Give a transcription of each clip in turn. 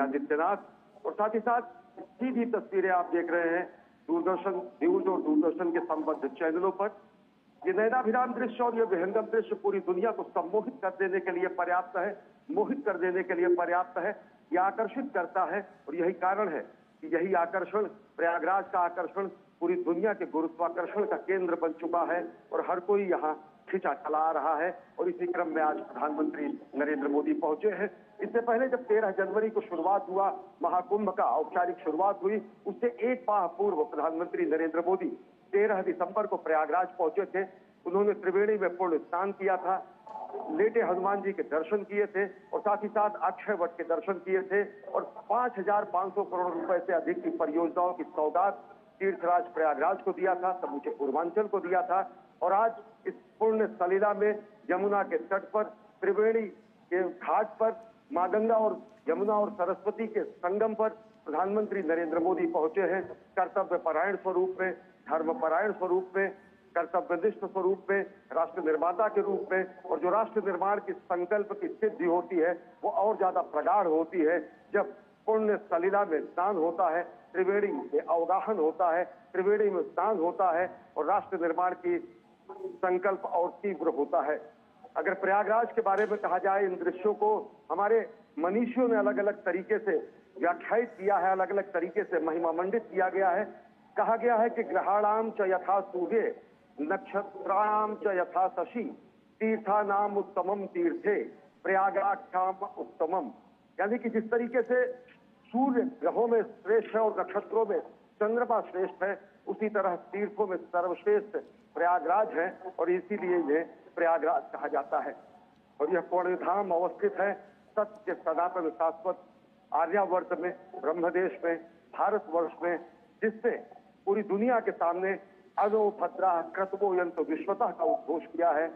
आदित्यनाथ। और साथ ही साथ सीधी तस्वीरें आप देख रहे हैं दूरदर्शन न्यूज और दूरदर्शन के संबद्ध चैनलों पर। ये नयनाभिराम दृश्य और ये विहंगम दृश्य पूरी दुनिया को सम्मोहित कर देने के लिए पर्याप्त है, मोहित कर देने के लिए पर्याप्त है, ये आकर्षित करता है। और यही कारण है कि यही आकर्षण, प्रयागराज का आकर्षण पूरी दुनिया के गुरुत्वाकर्षण का केंद्र बन चुका है और हर कोई यहाँ खिंचा चला आ रहा है। और इसी क्रम में आज प्रधानमंत्री नरेंद्र मोदी पहुंचे हैं। इससे पहले जब 13 जनवरी को शुरुआत हुआ, महाकुंभ का औपचारिक शुरुआत हुई, उससे एक माह पूर्व प्रधानमंत्री नरेंद्र मोदी 13 दिसंबर को प्रयागराज पहुंचे थे। उन्होंने त्रिवेणी में पूर्ण स्नान किया था, लेटे हनुमान जी के दर्शन किए थे और साथ ही साथ अक्षय वट के दर्शन किए थे और 5,500 करोड़ रुपए से अधिक की परियोजनाओं की सौगात तीर्थराज प्रयागराज को दिया था, समूचे पूर्वांचल को दिया था। और आज इस पुण्य सलीला में यमुना के तट पर, त्रिवेणी के घाट पर, मां गंगा और यमुना और सरस्वती के संगम पर प्रधानमंत्री नरेंद्र मोदी पहुंचे हैं। कर्तव्य परायण स्वरूप में, धर्म परायण स्वरूप में, कर्तव्यनिष्ठ स्वरूप में, राष्ट्र निर्माता के रूप में। और जो राष्ट्र निर्माण की संकल्प की सिद्धि होती है वो और ज्यादा प्रगाढ़ होती है जब पुण्य सलीला में स्नान होता है, त्रिवेणी में अवगाहन होता है, त्रिवेणी में स्नान होता है और राष्ट्र निर्माण की संकल्प और तीव्र होता है। अगर प्रयागराज के बारे में कहा जाए, इन दृश्यों को हमारे मनीषियों ने अलग अलग तरीके से व्याख्यायित किया है, अलग अलग तरीके से महिमा मंडित किया गया है। कहा गया है कि ग्रहाणाम च यथा सूर्ये नक्षत्राणाम च यथा शशि तीर्थानाम उत्तमम तीर्थे प्रयागाख्याम उत्तमम। यानी कि जिस तरीके से सूर्य ग्रहों में श्रेष्ठ है और नक्षत्रों में चंद्रमा श्रेष्ठ है, उसी तरह तीर्थों में सर्वश्रेष्ठ प्रयागराज है और इसीलिए ये प्रयागराज कहा जाता है। और यह पुण्यधाम अवस्थित है सत्य सनातन शाश्वत आर्यावर्त में, ब्रह्मदेश में, भारतवर्ष में, जिससे पूरी दुनिया के सामने अनो भद्रा क्रतवो यंतो विश्वतः का उद्घोष किया है,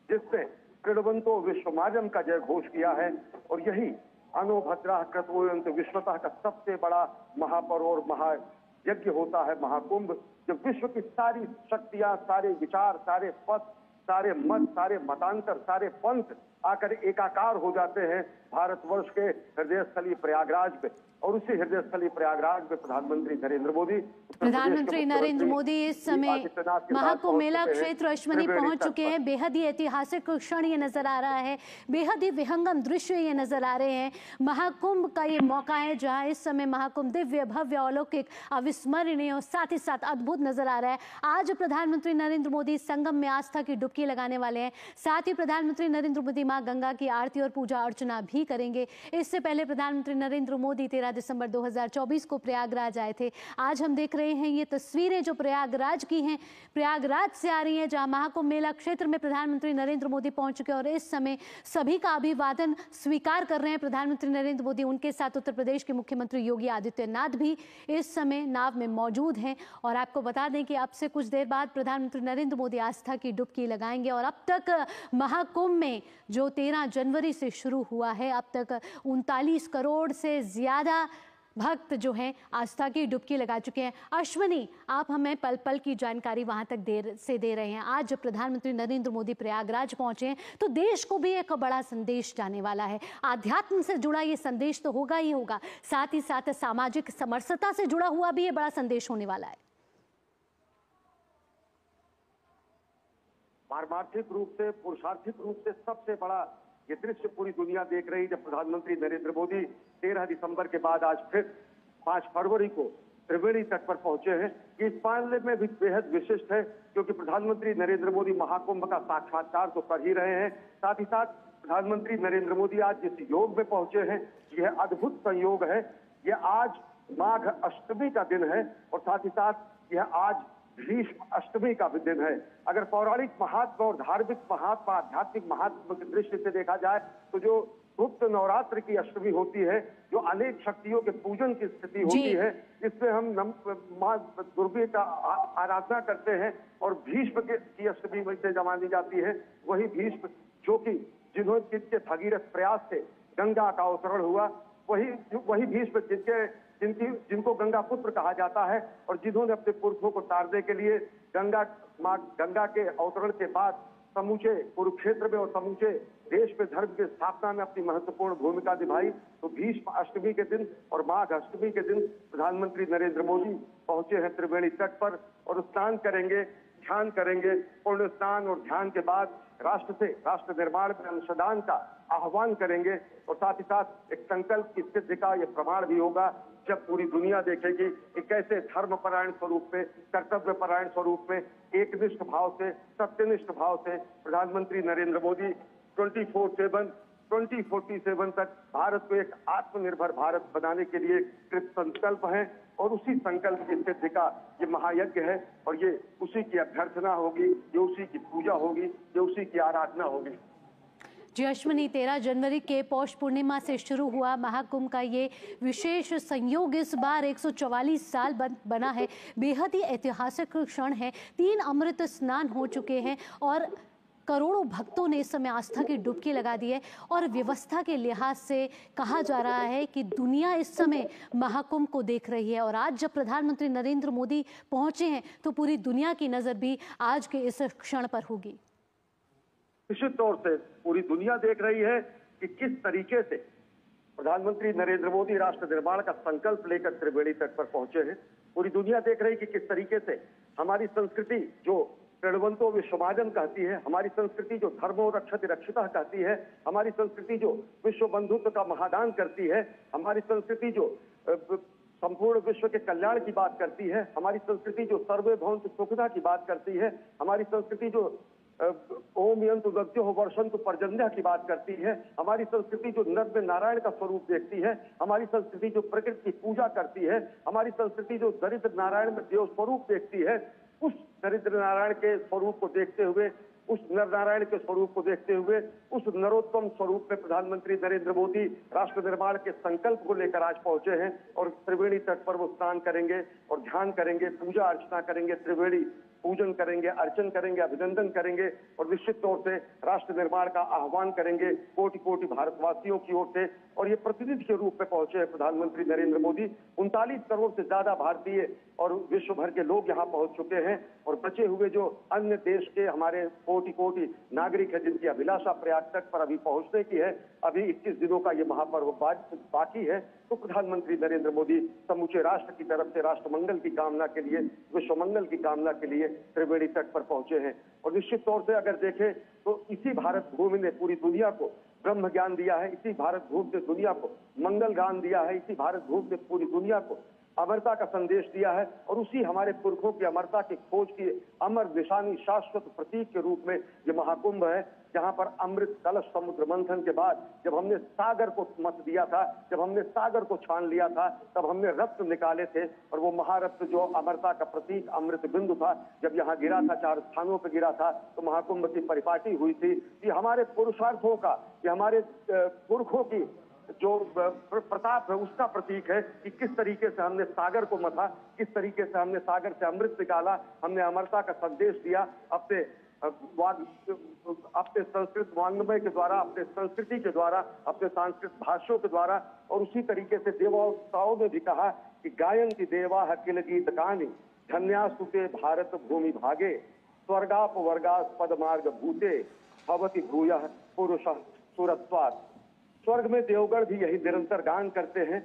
जिससे कृणवंतो विश्वमाजम का जय घोष किया है। और यही अनो भद्रा क्रतवो यंतो विश्वतः का सबसे बड़ा महापर्व और महायज्ञ होता है महाकुंभ, जब विश्व की सारी शक्तियां, सारे विचार, सारे पथ, सारे मत, सारे मतांतर, सारे पंथ आकर एकाकार हो जाते हैं भारतवर्ष के हृदय स्थली प्रयागराज में। और उसी हृदय स्थली प्रयागराज में प्रधानमंत्री नरेंद्र मोदी इस समय महाकुंभ मेला क्षेत्र अश्वनी पहुंच चुके हैं। बेहद ही ऐतिहासिक क्षण ये नजर आ रहा है, बेहद ही विहंगम दृश्य ये नजर आ रहे हैं। महाकुंभ का ये मौका है जहां इस समय महाकुंभ दिव्य भव्य अलौकिक अविस्मरणीय और साथ ही साथ अद्भुत नजर आ रहा है। आज प्रधानमंत्री नरेंद्र मोदी संगम में आस्था की डुबकी लगाने वाले हैं। साथ ही प्रधानमंत्री नरेंद्र मोदी मां गंगा की आरती और पूजा अर्चना भी करेंगे। इससे पहले प्रधानमंत्री नरेंद्र मोदी 13 दिसंबर 2024 को प्रयागराज आए थे। आज हम देख रहे हैं ये तस्वीरें जो प्रयागराज की हैं, प्रयागराज से आ रही हैं, जहां महाकुंभ मेला क्षेत्र में प्रधानमंत्री नरेंद्र मोदी पहुंच चुके हैं और इस समय सभी का अभिवादन स्वीकार कर रहे हैं प्रधानमंत्री नरेंद्र मोदी। उनके साथ उत्तर प्रदेश के मुख्यमंत्री योगी आदित्यनाथ भी इस समय नाव में मौजूद हैं। और आपको बता दें कि अब से कुछ देर बाद प्रधानमंत्री नरेंद्र मोदी आस्था की डुबकी लगाएंगे। और अब तक महाकुंभ में जो 13 जनवरी से शुरू हुआ है, अब तक 39 करोड़ से ज्यादा भक्त जो हैं आस्था की डुबकी लगा चुके हैं। अश्वनी, आप हमें पल पल की जानकारी वहां तक देर से दे रहे हैं। आज जब प्रधानमंत्री नरेंद्र मोदी प्रयागराज पहुंचे हैं तो देश को भी एक बड़ा संदेश जाने वाला है। आध्यात्म से जुड़ा ये संदेश तो होगा ही होगा, साथ ही साथ सामाजिक समरसता से जुड़ा हुआ भी ये बड़ा संदेश होने वाला है। पारमार्थिक रूप से, पुरुषार्थिक रूप से सबसे बड़ा ये दृश्य पूरी दुनिया देख रही, जब प्रधानमंत्री नरेंद्र मोदी 13 दिसंबर के बाद आज फिर 5 फरवरी को त्रिवेणी तट पर पहुंचे हैं। इस मामले में भी बेहद विशिष्ट है क्योंकि प्रधानमंत्री नरेंद्र मोदी महाकुंभ का साक्षात्कार तो कर ही रहे हैं, साथ ही साथ प्रधानमंत्री नरेंद्र मोदी आज जिस योग में पहुंचे हैं यह अद्भुत संयोग है। यह आज माघ अष्टमी का दिन है और साथ ही साथ यह आज भीष्म अष्टमी का भी दिन है। अगर पौराणिक महात्मा और धार्मिक महात्मा, आध्यात्मिक महात्मा की दृष्टि से देखा जाए तो जो गुप्त नवरात्र की अष्टमी होती है, जो अनेक शक्तियों के पूजन की स्थिति होती है, इसमें हम मां दुर्गा का आराधना करते हैं और भीष्म की अष्टमी से मानी जाती है। वही भीष्म जो कि जिनके भगीरथ प्रयास से गंगा का अवतरण हुआ, वही भीष्म जिनको गंगा पुत्र कहा जाता है और जिन्होंने अपने पुरखों को तारने के लिए गंगा के अवतरण के बाद समूचे कुरुक्षेत्र में और समूचे देश में धर्म की स्थापना में अपनी महत्वपूर्ण भूमिका निभाई। तो भीष्म अष्टमी के दिन और माघ अष्टमी के दिन प्रधानमंत्री नरेंद्र मोदी पहुंचे हैं त्रिवेणी तट पर और स्नान करेंगे, ध्यान करेंगे। पुण्य स्नान और ध्यान के बाद राष्ट्र से राष्ट्र निर्माण में अंशदान का आह्वान करेंगे और साथ ही साथ एक संकल्प की सिद्धि का यह प्रमाण भी होगा जब पूरी दुनिया देखेगी कि कैसे धर्मपरायण स्वरूप में, कर्तव्यपरायण स्वरूप में, एकनिष्ठ भाव से, सत्यनिष्ठ भाव से प्रधानमंत्री नरेंद्र मोदी 2047 तक भारत को एक आत्मनिर्भर भारत बनाने के लिए कृत संकल्प है और उसी संकल्प की सिद्धि का ये महायज्ञ है और ये उसी की अभ्यर्थना होगी, ये उसी की पूजा होगी, ये उसी की आराधना होगी। जी अश्विनी, 13 जनवरी के पौष पूर्णिमा से शुरू हुआ महाकुंभ का ये विशेष संयोग इस बार 144 साल बना है। बेहद ही ऐतिहासिक क्षण है। 3 अमृत स्नान हो चुके हैं और करोड़ों भक्तों ने इस समय आस्था की डुबकी लगा दी है और व्यवस्था के लिहाज से कहा जा रहा है कि दुनिया इस समय महाकुंभ को देख रही है और आज जब प्रधानमंत्री नरेंद्र मोदी पहुंचे हैं तो पूरी दुनिया की नजर भी आज के इस क्षण पर होगी। निश्चित तौर से पूरी दुनिया देख रही है कि किस तरीके से प्रधानमंत्री नरेंद्र मोदी राष्ट्र निर्माण का संकल्प लेकर त्रिवेणी तट पर पहुंचे हैं। पूरी दुनिया देख रही है कि किस तरीके से हमारी संस्कृति जो प्रणवंतो विश्वमाजन कहती है, हमारी संस्कृति जो धर्मो रक्षति रक्षिता कहती है, हमारी संस्कृति जो विश्व बंधुत्व का महादान करती है, हमारी संस्कृति जो संपूर्ण विश्व के कल्याण की बात करती है, हमारी संस्कृति जो सर्वे भवन्तु सुखदा की बात करती है, हमारी संस्कृति जो ओम यंतु दद्यो वर्षंतु पर्जन्य की बात करती है, हमारी संस्कृति जो नर में नारायण का स्वरूप देखती है, हमारी संस्कृति जो प्रकृति की पूजा करती है, हमारी संस्कृति जो दरिद्र नारायण में देव स्वरूप देखती है, उस दरिद्र नारायण के स्वरूप को देखते हुए, उस नर नारायण के स्वरूप को देखते हुए, उस नरोत्तम स्वरूप में प्रधानमंत्री नरेंद्र मोदी राष्ट्र निर्माण के संकल्प को लेकर आज पहुंचे हैं और त्रिवेणी तट पर वो स्नान करेंगे और ध्यान करेंगे, पूजा अर्चना करेंगे, त्रिवेणी पूजन करेंगे, अर्चन करेंगे, अभिनंदन करेंगे और निश्चित तौर से राष्ट्र निर्माण का आह्वान करेंगे कोटि कोटि भारतवासियों की ओर से। और ये प्रतिनिधि के रूप में पहुंचे हैं प्रधानमंत्री नरेंद्र मोदी। 39 करोड़ से ज्यादा भारतीय और विश्व भर के लोग यहाँ पहुंच चुके हैं और बचे हुए जो अन्य देश के हमारे कोटि कोटि नागरिक है जिनकी अभिलाषा प्रयाग तक पर अभी पहुंचने की है, अभी 21 दिनों का ये महापर्व बाकी है। तो प्रधानमंत्री नरेंद्र मोदी समूचे राष्ट्र की तरफ से राष्ट्र मंगल की कामना के लिए, विश्व मंगल की कामना के लिए त्रिवेणी तट पर पहुंचे हैं। और निश्चित तौर से अगर देखें तो इसी भारत भूमि ने पूरी दुनिया को ब्रह्म ज्ञान दिया है, इसी भारत भूमि ने दुनिया को मंगल ज्ञान दिया है, इसी भारत भूमि ने पूरी दुनिया को अमरता का संदेश दिया है और उसी हमारे पुरखों की अमरता की खोज की अमर निशानी, शाश्वत प्रतीक के रूप में ये महाकुंभ है, जहां पर अमृत कलश समुद्र मंथन के बाद जब हमने सागर को मत दिया था, जब हमने सागर को छान लिया था, तब हमने रत्न निकाले थे और वो महारत्न जो अमरता का प्रतीक अमृत बिंदु था, जब यहाँ गिरा था, 4 स्थानों पर गिरा था, तो महाकुंभ की परिपाटी हुई थी। ये हमारे पुरुषार्थों का, ये हमारे पुरखों की जो प्रताप है उसका प्रतीक है कि किस तरीके से हमने सागर को मथा, किस तरीके से हमने सागर से अमृत निकाला, हमने अमरता का संदेश दिया अपने संस्कृत वांग्मय के द्वारा, अपने संस्कृति के द्वारा, अपने सांस्कृतिक भाष्यों के द्वारा। और उसी तरीके से देवताओं ने भी कहा कि गायन्ति देवा अखिल गीत गानि धन्यास्तुते भारत भूमि भागे स्वर्गाप वर्गास पद मार्ग भूते भवति भूयः पुरुषः सुरत्वात्। स्वर्ग में देवगण भी यही निरंतर गान करते हैं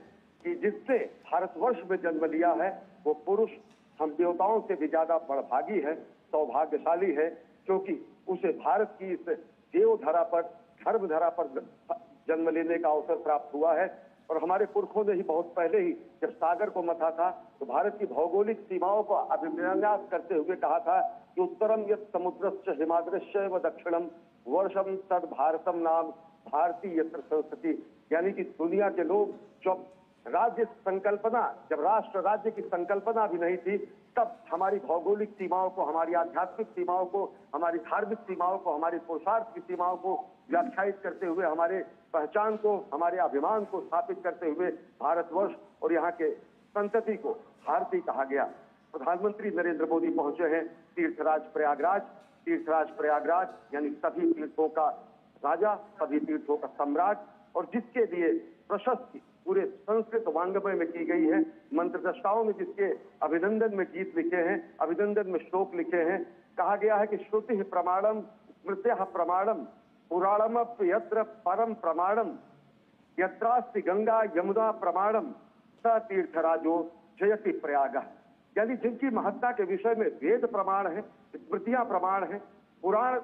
कि जिससे भारतवर्ष में जन्म लिया है वो पुरुष हम देवताओं से भी ज्यादा बड़भागी है, सौभाग्यशाली है, क्योंकि उसे भारत की इस देवधरा पर, धर्मधरा पर जन्म लेने का अवसर प्राप्त हुआ है। और हमारे पुरखों ने ही बहुत पहले ही जब सागर को मथा था तो भारत की भौगोलिक सीमाओं को अभिविन्यास करते हुए कहा था कि उत्तरम यत् समुद्रस्य हिमाद्रस्य व दक्षिणम वर्षम तद भारतम नाम भारतीय संस्कृति। यानी कि दुनिया के लोग जब राज्य संकल्पना, जब राष्ट्र राज्य की संकल्पना भी नहीं थी, तब हमारी भौगोलिक सीमाओं को, हमारी आध्यात्मिक सीमाओं को, हमारी धार्मिक सीमाओं को, हमारी पुरुषार्थ की सीमाओं को व्याख्यायित करते हुए, हमारे पहचान को, हमारे अभिमान को स्थापित करते हुए भारतवर्ष और यहाँ के संतति को भारतीय कहा गया। प्रधानमंत्री नरेंद्र मोदी पहुंचे हैं तीर्थराज प्रयागराज। तीर्थराज प्रयागराज यानी सभी तीर्थों का राजा, सभी तीर्थों का सम्राट, और जिसके लिए प्रशस्ति पूरे संस्कृत वांग्मय में की गई है। मंत्रदृष्टाओं ने जिसके अभिनंदन में गीत लिखे हैं, अभिनंदन में श्लोक लिखे हैं। कहा गया है कि श्रुति प्रमाणम स्मृत्या प्रमाणम पुराणम यत्र परम प्रमाणम यत्रास्ति गंगा यमुना प्रमाणम स तीर्थराजो जयति प्रयाग। यानी जिनकी महत्ता के विषय में वेद प्रमाण है, स्मृतियां प्रमाण है, पुराण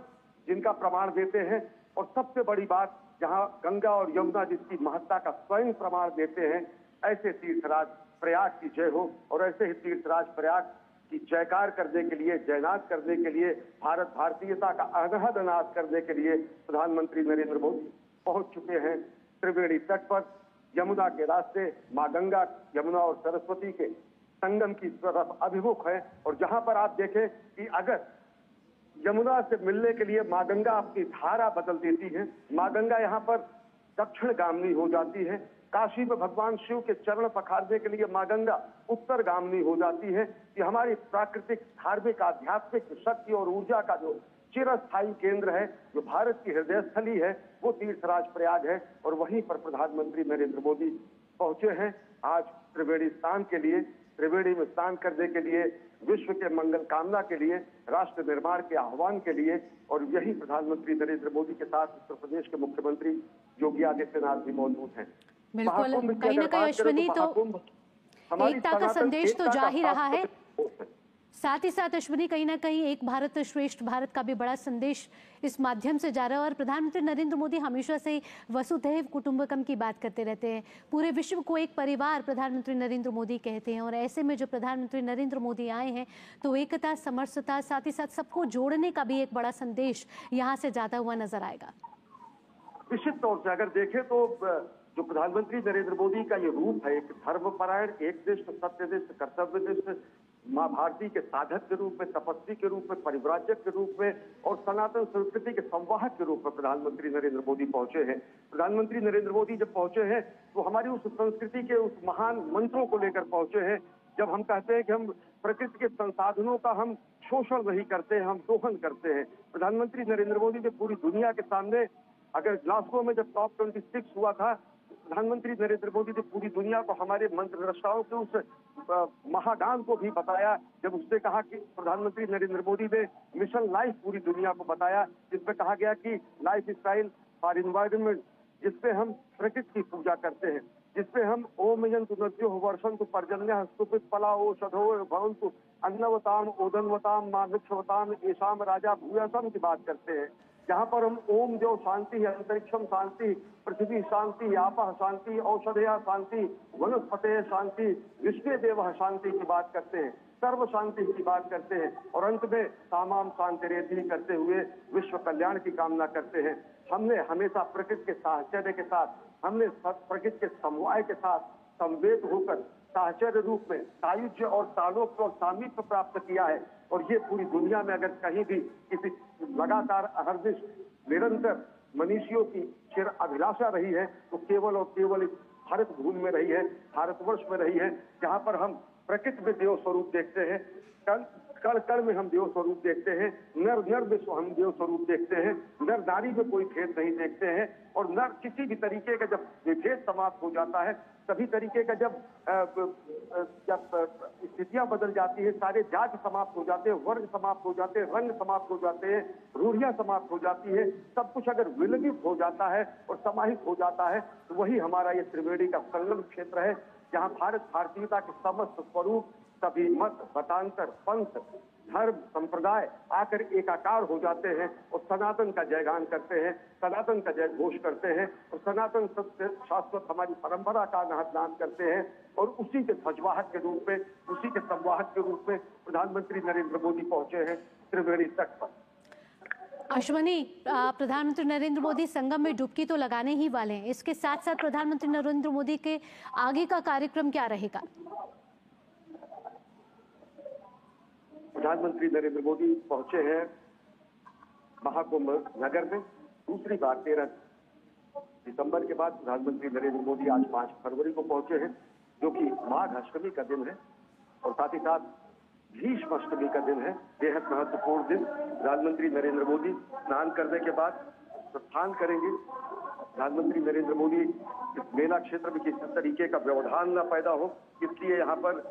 जिनका प्रमाण देते हैं, और सबसे बड़ी बात जहां गंगा और यमुना जिसकी महत्ता का स्वयं प्रमाण देते हैं, ऐसे तीर्थराज प्रयाग की जय हो। और ऐसे ही तीर्थराज प्रयाग की जयकार करने के लिए, जयनाद करने के लिए, भारत भारतीयता का अनहद नाद करने के लिए प्रधानमंत्री नरेंद्र मोदी पहुंच चुके हैं त्रिवेणी तट पर। यमुना के रास्ते मां गंगा, यमुना और सरस्वती के संगम की तरफ अभिमुख है। और जहां पर आप देखें कि अगर यमुना से मिलने के लिए मां गंगा अपनी धारा बदल देती है, मां गंगा यहाँ पर दक्षिण गामनी हो जाती है। काशी में भगवान शिव के चरण पखारने के लिए मां गंगा उत्तर गामनी हो जाती है। कि हमारी प्राकृतिक, धार्मिक, आध्यात्मिक शक्ति और ऊर्जा का जो चिरस्थायी केंद्र है, जो भारत की हृदय स्थली है, वो तीर्थराज प्रयाग है। और वहीं पर प्रधानमंत्री नरेंद्र मोदी पहुंचे हैं आज त्रिवेणी स्नान के लिए, त्रिवेणी में स्नान करने के लिए, विश्व के मंगल कामना के लिए, राष्ट्र निर्माण के आह्वान के लिए। और यही प्रधानमंत्री नरेंद्र मोदी के साथ उत्तर प्रदेश के मुख्यमंत्री योगी आदित्यनाथ भी मौजूद हैं। बिल्कुल, कहीं ना कहीं अश्विनी तो एकता का संदेश तो जा ही रहा है, साथ ही साथ अश्विनी कहीं ना कहीं एक भारत श्रेष्ठ भारत का भी बड़ा संदेश इस माध्यम से जा रहा है। और प्रधानमंत्री नरेंद्र मोदी हमेशा से ही वसुधैव कुटुंबकम की बात करते रहते हैं, पूरे विश्व को एक परिवार प्रधानमंत्री नरेंद्र मोदी कहते हैं। और ऐसे में जो प्रधानमंत्री नरेंद्र मोदी आए हैं तो एकता, समरसता, साथ ही साथ सबको जोड़ने का भी एक बड़ा संदेश यहाँ से जाता हुआ नजर आएगा। निश्चित तौर से अगर देखें तो जो प्रधानमंत्री नरेंद्र मोदी का ये रूप है, एक धर्मपरायण, एकनिष्ठ, सत्यनिष्ठ, कर्तव्यनिष्ठ, मां भारती के साधक के रूप में, तपस्वी के रूप में, परिव्राजक के रूप में और सनातन संस्कृति के संवाहक के रूप में प्रधानमंत्री नरेंद्र मोदी पहुंचे हैं। प्रधानमंत्री नरेंद्र मोदी जब पहुंचे हैं तो हमारी उस संस्कृति के उस महान मंत्रों को लेकर पहुंचे हैं। जब हम कहते हैं कि हम प्रकृति के संसाधनों का हम शोषण नहीं करते हैं, हम दोहन करते हैं। प्रधानमंत्री नरेंद्र मोदी ने पूरी दुनिया के सामने, अगर ग्लासगो में जब टॉप 26 हुआ था, प्रधानमंत्री नरेंद्र मोदी ने पूरी दुनिया को हमारे मंत्रद्रष्टाओं के उस महागान को भी बताया। जब उसने कहा कि प्रधानमंत्री नरेंद्र मोदी ने मिशन लाइफ पूरी दुनिया को बताया, जिसमें कहा गया कि लाइफ स्टाइल फॉर एनवायरनमेंट, जिसपे हम प्रकृति की पूजा करते हैं, जिसपे हम ओम यंतु नद्यो वर्षन्तु पर्जन्यः स्तुपित फला ओषधो भवन्तु अन्नवताम ओदनवताम मां वृक्षवताम एषाम राजा भूयसम की बात करते हैं। जहाँ पर हम ओम जो शांति, अंतरिक्षम शांति, पृथ्वी शांति, आपः शांति, औषधया शांति, वनस्पते शांति, विश्वे देवः शांति की बात करते हैं, सर्व शांति की बात करते हैं। और अंत में सामाम शांतिरेधि करते हुए विश्व कल्याण की कामना करते हैं। हमने हमेशा प्रकृति के साहचर्य के साथ, हमने प्रकृति के समवाय के साथ संवेद होकर साहचर्य रूप में सायुज्य और तालोक्य और सामीप्य प्राप्त किया है। और ये पूरी दुनिया में अगर कहीं भी किसी लगातार अहर्निश निरंतर मनुष्यों की चिर अभिलाषा रही है तो केवल और केवल इस भारत भूमि में रही है, भारतवर्ष में रही है, जहाँ पर हम प्रकृति में देव स्वरूप देखते हैं, कण कण में हम देव स्वरूप देखते हैं, नर नर में हम देव स्वरूप देखते हैं, नर नारी में कोई भेद नहीं देखते हैं। और नर किसी भी तरीके का जब विभेद समाप्त हो जाता है, सभी तरीके का जब स्थितियां बदल जाती है, सारे जाति समाप्त हो जाते हैं, वर्ग समाप्त हो जाते हैं, रंग समाप्त हो जाते हैं, रूढ़ियां समाप्त हो जाती है, सब कुछ अगर विलगित हो जाता है और समाहित हो जाता है तो वही हमारा ये त्रिवेणी का संगम क्षेत्र है, जहाँ भारत भारतीयता के समस्त स्वरूप, सभी मत, मतांतर, पंथ, धर्म, संप्रदाय आकर एकाकार हो जाते हैं और सनातन का जयगान करते हैं, सनातन का जय घोष करते हैं और सनातन सत्य शाश्वत हमारी परंपरा का नाम करते हैं। और उसी के ध्वजवाहक के रूप में, उसी के संवाहक के रूप में प्रधानमंत्री नरेंद्र मोदी पहुंचे हैं त्रिवेणी तट पर। अश्विनी, प्रधानमंत्री नरेंद्र मोदी संगम में डुबकी तो लगाने ही वाले हैं, इसके साथ साथ प्रधानमंत्री नरेंद्र मोदी के आगे का कार्यक्रम क्या रहेगा? प्रधानमंत्री नरेंद्र मोदी पहुंचे हैं महाकुंभ नगर में दूसरी बार। 13 दिसंबर के बाद प्रधानमंत्री नरेंद्र मोदी आज 5 फरवरी को पहुंचे हैं, जो कि माघ अष्टमी का दिन है और साथ ही साथ भीष्म अष्टमी का दिन है, बेहद महत्वपूर्ण दिन। प्रधानमंत्री नरेंद्र मोदी स्नान करने के बाद प्रस्थान करेंगे। प्रधानमंत्री नरेंद्र मोदी इस मेला क्षेत्र में किसी तरीके का व्यवधान न पैदा हो, इसलिए यहाँ पर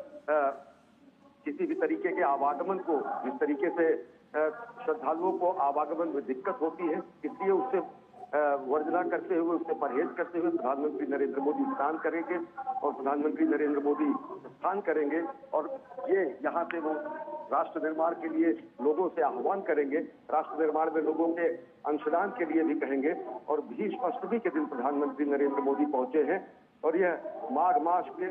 किसी भी तरीके के आवागमन को जिस तरीके से श्रद्धालुओं को आवागमन में दिक्कत होती है, इसलिए उससे वर्जना करते हुए, उससे परहेज करते हुए प्रधानमंत्री नरेंद्र मोदी स्नान करेंगे और प्रधानमंत्री नरेंद्र मोदी स्नान करेंगे और ये यहाँ से वो राष्ट्र निर्माण के लिए लोगों से आह्वान करेंगे, राष्ट्र निर्माण में लोगों के अंशदान के लिए भी कहेंगे। और भीष्म अष्टमी के दिन प्रधानमंत्री नरेंद्र मोदी पहुंचे हैं और यह माघ मास के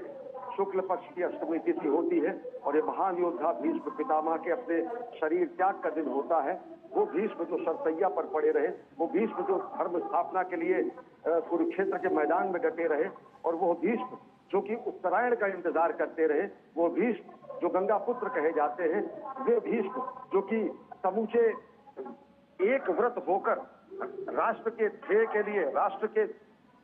शुक्ल पक्ष की अष्टमी तिथि होती है और ये महान योद्धा भीष्म पितामह के अपने शरीर त्याग का दिन होता है। वो भीष्म जो सरसैया पर पड़े रहे, वो भीष्म जो धर्म स्थापना के लिए कुरुक्षेत्र के मैदान में डटे रहे और वो भीष्म जो कि उत्तरायण का इंतजार करते रहे, वो भीष्म जो गंगा पुत्र कहे जाते हैं, वे भीष्म जो कि समूचे एक व्रत होकर राष्ट्र के ध्येय के लिए, राष्ट्र के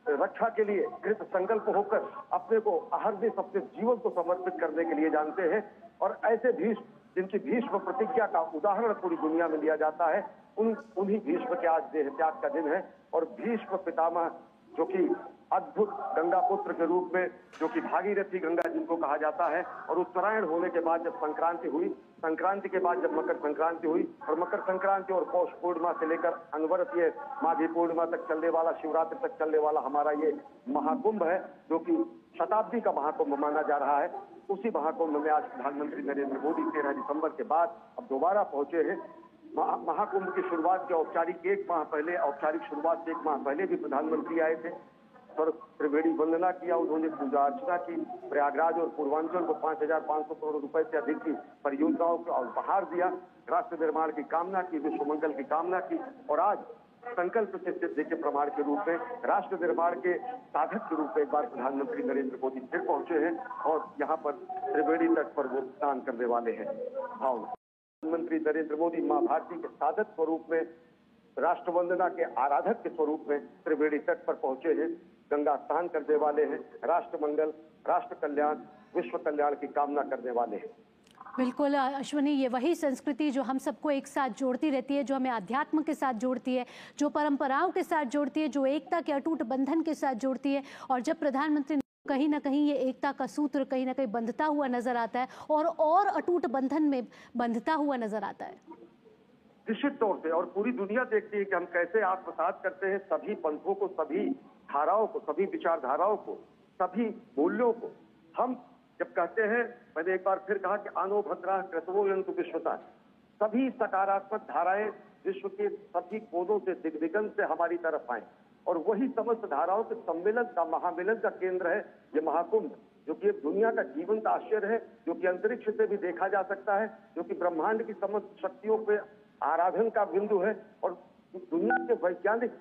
रक्षा के लिए कृत संकल्प होकर अपने को अहर्निश अपने जीवन को समर्पित करने के लिए जानते हैं। और ऐसे भीष्म जिनकी भीष्म प्रतिज्ञा का उदाहरण पूरी दुनिया में लिया जाता है, उन्हीं भीष्म के आज देह त्याग का दिन है। और भीष्म पितामह जो कि अद्भुत गंगा पुत्र के रूप में, जो कि भागीरथी गंगा जिनको कहा जाता है, और उत्तरायण होने के बाद जब संक्रांति हुई, संक्रांति के बाद जब मकर संक्रांति हुई और मकर संक्रांति और पौष पूर्णिमा से लेकर अनवरत ये माघी पूर्णिमा तक चलने वाला, शिवरात्रि तक चलने वाला हमारा ये महाकुंभ है, जो कि शताब्दी का महाकुंभ माना जा रहा है। उसी महाकुंभ में आज प्रधानमंत्री नरेंद्र मोदी 13 दिसंबर के बाद अब दोबारा पहुंचे हैं। महाकुंभ की शुरुआत के औपचारिक एक माह पहले, औपचारिक शुरुआत से एक माह पहले भी प्रधानमंत्री आए थे और त्रिवेणी वंदना किया, उन्होंने पूजा अर्चना की, प्रयागराज और पूर्वांचल को 5,500 करोड़ रुपए से अधिक की परियोजनाओं को उपहार दिया, राष्ट्र निर्माण की कामना की, विश्व मंगल की कामना की और आज संकल्प से सिद्धि के प्रमाण के रूप में, राष्ट्र निर्माण के साधक के रूप में एक बार प्रधानमंत्री नरेंद्र मोदी फिर पहुंचे हैं और यहाँ पर त्रिवेणी तट पर वो स्नान करने वाले हैं। प्रधानमंत्री नरेंद्र मोदी मां भारती के साधक स्वरूप में, राष्ट्र वंदना के आराधक के स्वरूप में त्रिवेणी तट पर पहुंचे हैं, गंगा स्नान करने वाले हैं, राष्ट्र मंगल, राष्ट्र कल्याण, विश्व कल्याण की कामना करने वाले हैं। बिल्कुल अश्विनी, ये वही संस्कृति जो हम सबको एक साथ जोड़ती रहती है, जो हमें अध्यात्म के साथ जोड़ती है, जो परंपराओं के साथ जोड़ती है, जो एकता के अटूट बंधन के साथ जोड़ती है। और जब प्रधानमंत्री कहीं ना कहीं ये एकता का सूत्र कहीं ना कहीं बंधता हुआ नजर आता है और अटूट बंधन में बंधता हुआ नजर आता है। निश्चित तौर से, और पूरी दुनिया देखती है कि हम कैसे आत्मसात करते हैं सभी पंथों को, सभी धाराओं को, सभी विचारधाराओं को, सभी मूल्यों को। हम जब कहते हैं, मैंने एक बार फिर कहा कि आनो भद्रा क्रतवो यंतु विश्वता, सभी सकारात्मक धाराएं विश्व के सभी कोनों से, दिग्दिगंत से हमारी तरफ आए और वही समस्त धाराओं के सम्मेलन का, महामिलन का केंद्र है ये महाकुंभ, जो कि एक दुनिया का जीवंत आश्चर्य है, जो कि अंतरिक्ष से भी देखा जा सकता है, जो कि ब्रह्मांड की समस्त शक्तियों पे आराधन का बिंदु है। और दुनिया के वैज्ञानिक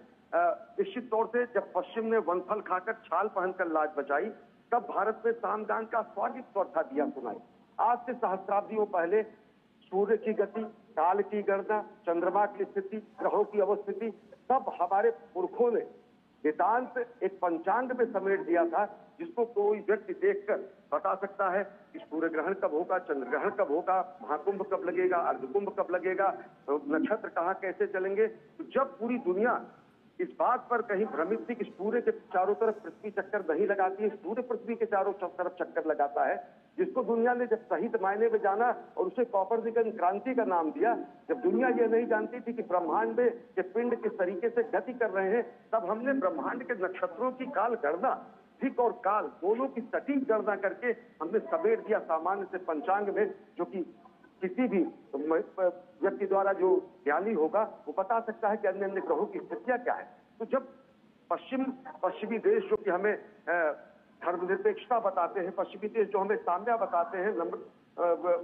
निश्चित तौर से, जब पश्चिम ने वनफल खाकर छाल पहनकर लाज बचाई, तब भारत में सामदान का स्वागत स्वर था दिया सुनाई। आज से सहस्राब्दियों पहले सूर्य की गति, काल की गणना, चंद्रमा की स्थिति, ग्रहों की अवस्थिति, सब हमारे पुरखों ने वेदांत एक पंचांग में समेट दिया था, जिसको कोई व्यक्ति देखकर बता सकता है कि सूर्य ग्रहण कब होगा, चंद्र ग्रहण कब होगा, महाकुंभ कब लगेगा, अर्धकुंभ कब लगेगा, नक्षत्र कहाँ कैसे चलेंगे। तो जब पूरी दुनिया इस बात पर कहीं भ्रमित थी कि सूर्य के चारों तरफ पृथ्वी चक्कर नहीं लगाती है, सूर्य पृथ्वी के चारों तरफ चक्कर लगाता है, जिसको दुनिया ने जब सही मायने में जाना और उसे कॉपरनिकस क्रांति का नाम दिया, जब दुनिया ये नहीं जानती थी कि ब्रह्मांड में के पिंड किस तरीके से गति कर रहे हैं, तब हमने ब्रह्मांड के नक्षत्रों की काल गणना, ठीक और काल दोनों की सटीक गणना करके हमने समेट दिया सामान्य से पंचांग में, जो कि किसी भी व्यक्ति द्वारा जो ज्ञानी होगा वो बता सकता है कि अन्य अन्य ग्रहों की स्थितियां क्या है। तो जब पश्चिमी देश जो कि हमें धर्मनिरपेक्षता बताते हैं, पश्चिमी देश जो हमें साम्या बताते हैं,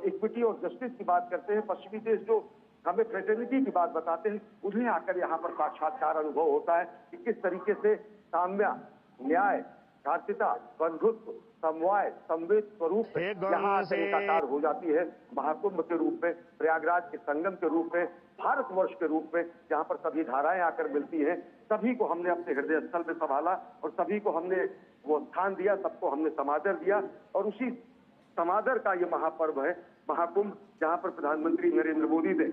इक्विटी और जस्टिस की बात करते हैं, पश्चिमी देश जो हमें फ्रेटर्निटी की बात बताते हैं, उन्हें आकर यहाँ पर साक्षात्कार अनुभव होता है कि किस तरीके से साम्या, न्याय, कार्तिता, बंधुत्व, समवाय, संवेद स्वरूप यहाँ से साकार हो जाती है महाकुंभ के रूप में, प्रयागराज के संगम के रूप में, भारतवर्ष के रूप में, जहाँ पर सभी धाराएं आकर मिलती हैं। सभी को हमने अपने हृदय स्थल में संभाला और सभी को हमने वो स्थान दिया, सबको हमने समादर दिया और उसी समादर का ये महापर्व है महाकुंभ, जहाँ पर प्रधानमंत्री नरेंद्र मोदी ने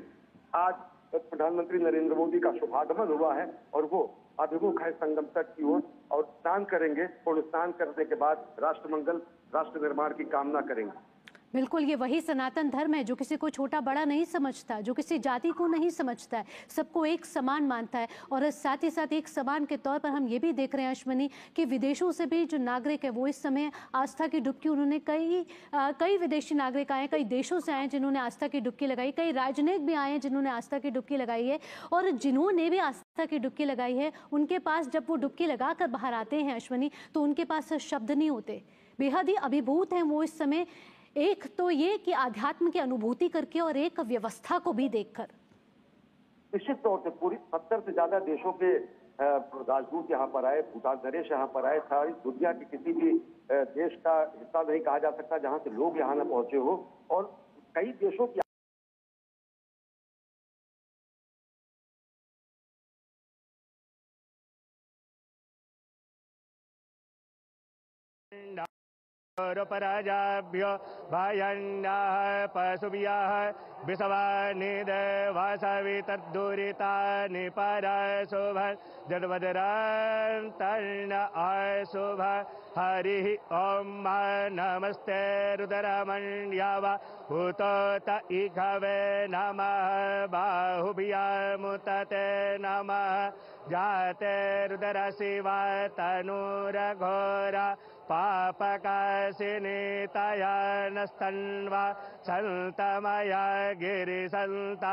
आज प्रधानमंत्री नरेंद्र मोदी का शुभागमन हुआ है और वो अभिमुख है संगम तट की ओर और स्नान करेंगे। पूर्ण स्नान करने के बाद राष्ट्र मंगल, राष्ट्र निर्माण की कामना करेंगे। बिल्कुल, ये वही सनातन धर्म है जो किसी को छोटा बड़ा नहीं समझता, जो किसी जाति को नहीं समझता है, सबको एक समान मानता है। और साथ ही साथ एक समान के तौर पर हम ये भी देख रहे हैं अश्विनी कि विदेशों से भी जो नागरिक है वो इस समय आस्था की डुबकी, उन्होंने कई विदेशी नागरिक आए, कई देशों से आए जिन्होंने आस्था की डुबकी लगाई, कई राजनयिक भी आए हैं जिन्होंने आस्था की डुबकी लगाई है। और जिन्होंने भी आस्था की डुबकी लगाई है उनके पास जब वो डुबकी लगा कर बाहर आते हैं अश्विनी, तो उनके पास शब्द नहीं होते, बेहद ही अभिभूत हैं वो इस समय। एक तो ये कि आध्यात्म की अनुभूति करके और एक व्यवस्था को भी देखकर। निश्चित तौर से पूरी 70 से ज्यादा देशों के राजदूत यहाँ पर आए, भूटान नरेश यहाँ पर आए। सारी दुनिया के किसी भी देश का हिस्सा नहीं कहा जा सकता जहाँ से लोग यहाँ न पहुंचे हो। और कई देशों की पराजाभ्यो भयन्नाः पशुभ्यः विषवानिदेवासवितद्दुरितानि परशुभ जद्वदरन्तर्न अशुभ। हरिः ॐ नमस्ते रुद्रमण्यव भूतोत इघवे नमः बाहुभ्यामुतते नमः जाते रुद्रशिवा तनूरघोरा पापकाशिनीतया नस्तन्वा सन्तमया गिरिसन्ताभिचाकसीः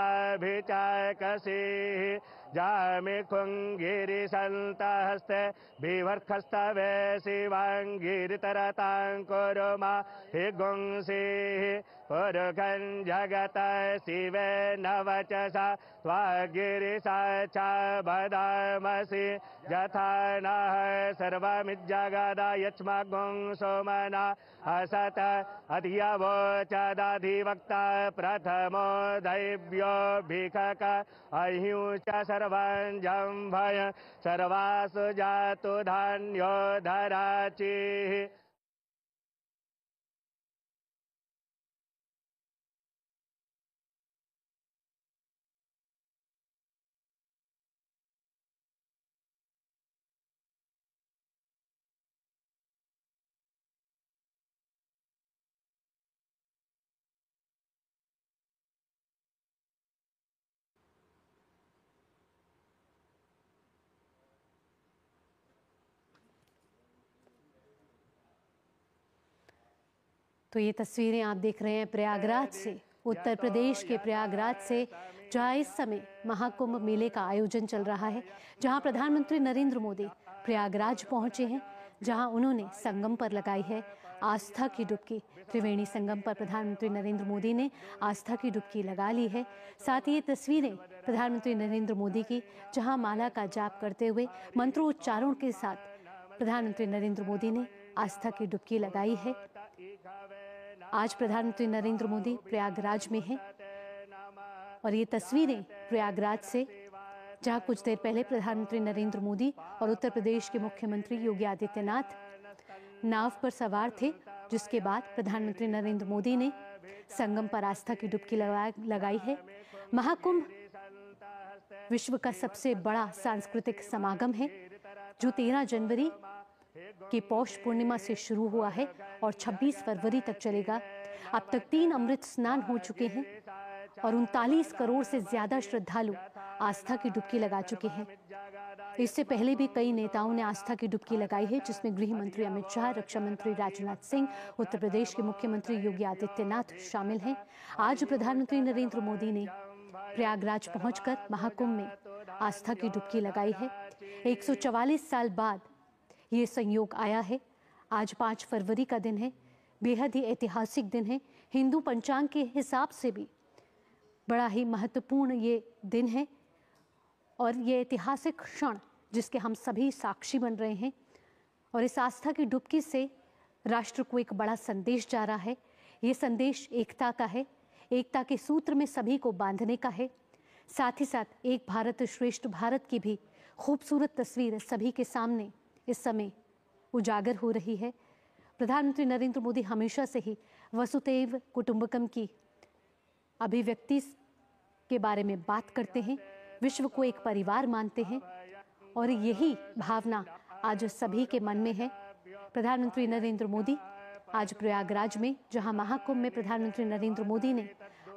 जामिखुङ्गिरिसन्तहस्ते बिभर्खस्तवे शिवाङ्गिरितरतां कुरुमा हि गुंसीः पुरुषं जगत शिवे नवचसा त्वागिरिसा च वदामसि यथा नः सर्वमिज्जगदायच्मगुं सोमना असत अधियवोचदधिवक्ता प्रथमो दैव्यो भिखक अहिंच सर्वं भय सर्वासु जातु धान्यो धराचिः। तो ये तस्वीरें आप देख रहे हैं प्रयागराज से, उत्तर प्रदेश के प्रयागराज से, जहां इस समय महाकुंभ मेले का आयोजन चल रहा है, जहां प्रधानमंत्री नरेंद्र मोदी प्रयागराज पहुंचे हैं, जहां उन्होंने संगम पर लगाई है आस्था की डुबकी। त्रिवेणी संगम पर प्रधानमंत्री नरेंद्र मोदी ने आस्था की डुबकी लगा ली है। साथ ही ये तस्वीरें प्रधानमंत्री नरेंद्र मोदी की, जहां माला का जाप करते हुए मंत्रोच्चारण के साथ प्रधानमंत्री नरेंद्र मोदी ने आस्था की डुबकी लगाई है। आज प्रधानमंत्री नरेंद्र मोदी प्रयागराज में हैं और ये तस्वीरें प्रयागराज से, जहां कुछ देर पहले प्रधानमंत्री नरेंद्र मोदी और उत्तर प्रदेश के मुख्यमंत्री योगी आदित्यनाथ नाव पर सवार थे, जिसके बाद प्रधानमंत्री नरेंद्र मोदी ने संगम पर आस्था की डुबकी लगाई है। महाकुंभ विश्व का सबसे बड़ा सांस्कृतिक समागम है जो 13 जनवरी की पौष पूर्णिमा से शुरू हुआ है और 26 फरवरी तक चलेगा। अब तक 3 अमृत स्नान हो चुके हैं और 39 करोड़ से ज्यादा श्रद्धालु आस्था की डुबकी लगा चुके हैं। इससे पहले भी कई नेताओं ने आस्था की डुबकी लगाई है, जिसमें गृह मंत्री अमित शाह, रक्षा मंत्री राजनाथ सिंह, उत्तर प्रदेश के मुख्यमंत्री योगी आदित्यनाथ शामिल हैं। आज प्रधानमंत्री नरेंद्र मोदी ने प्रयागराज पहुंचकर महाकुंभ में आस्था की डुबकी लगाई है। 144 साल बाद ये संयोग आया है। आज 5 फरवरी का दिन है, बेहद ही ऐतिहासिक दिन है। हिंदू पंचांग के हिसाब से भी बड़ा ही महत्वपूर्ण ये दिन है और ये ऐतिहासिक क्षण जिसके हम सभी साक्षी बन रहे हैं। और इस आस्था की डुबकी से राष्ट्र को एक बड़ा संदेश जा रहा है। ये संदेश एकता का है, एकता के सूत्र में सभी को बांधने का है। साथ ही साथ एक भारत श्रेष्ठ भारत की भी खूबसूरत तस्वीर सभी के सामने इस समय उजागर हो रही है। प्रधानमंत्री नरेंद्र मोदी हमेशा से ही वसुधैव कुटुंबकम की अभिव्यक्ति के बारे में बात करते हैं, विश्व को एक परिवार मानते हैं और यही भावना आज सभी के मन में है। प्रधानमंत्री नरेंद्र मोदी आज प्रयागराज में, जहां महाकुंभ में प्रधानमंत्री नरेंद्र मोदी ने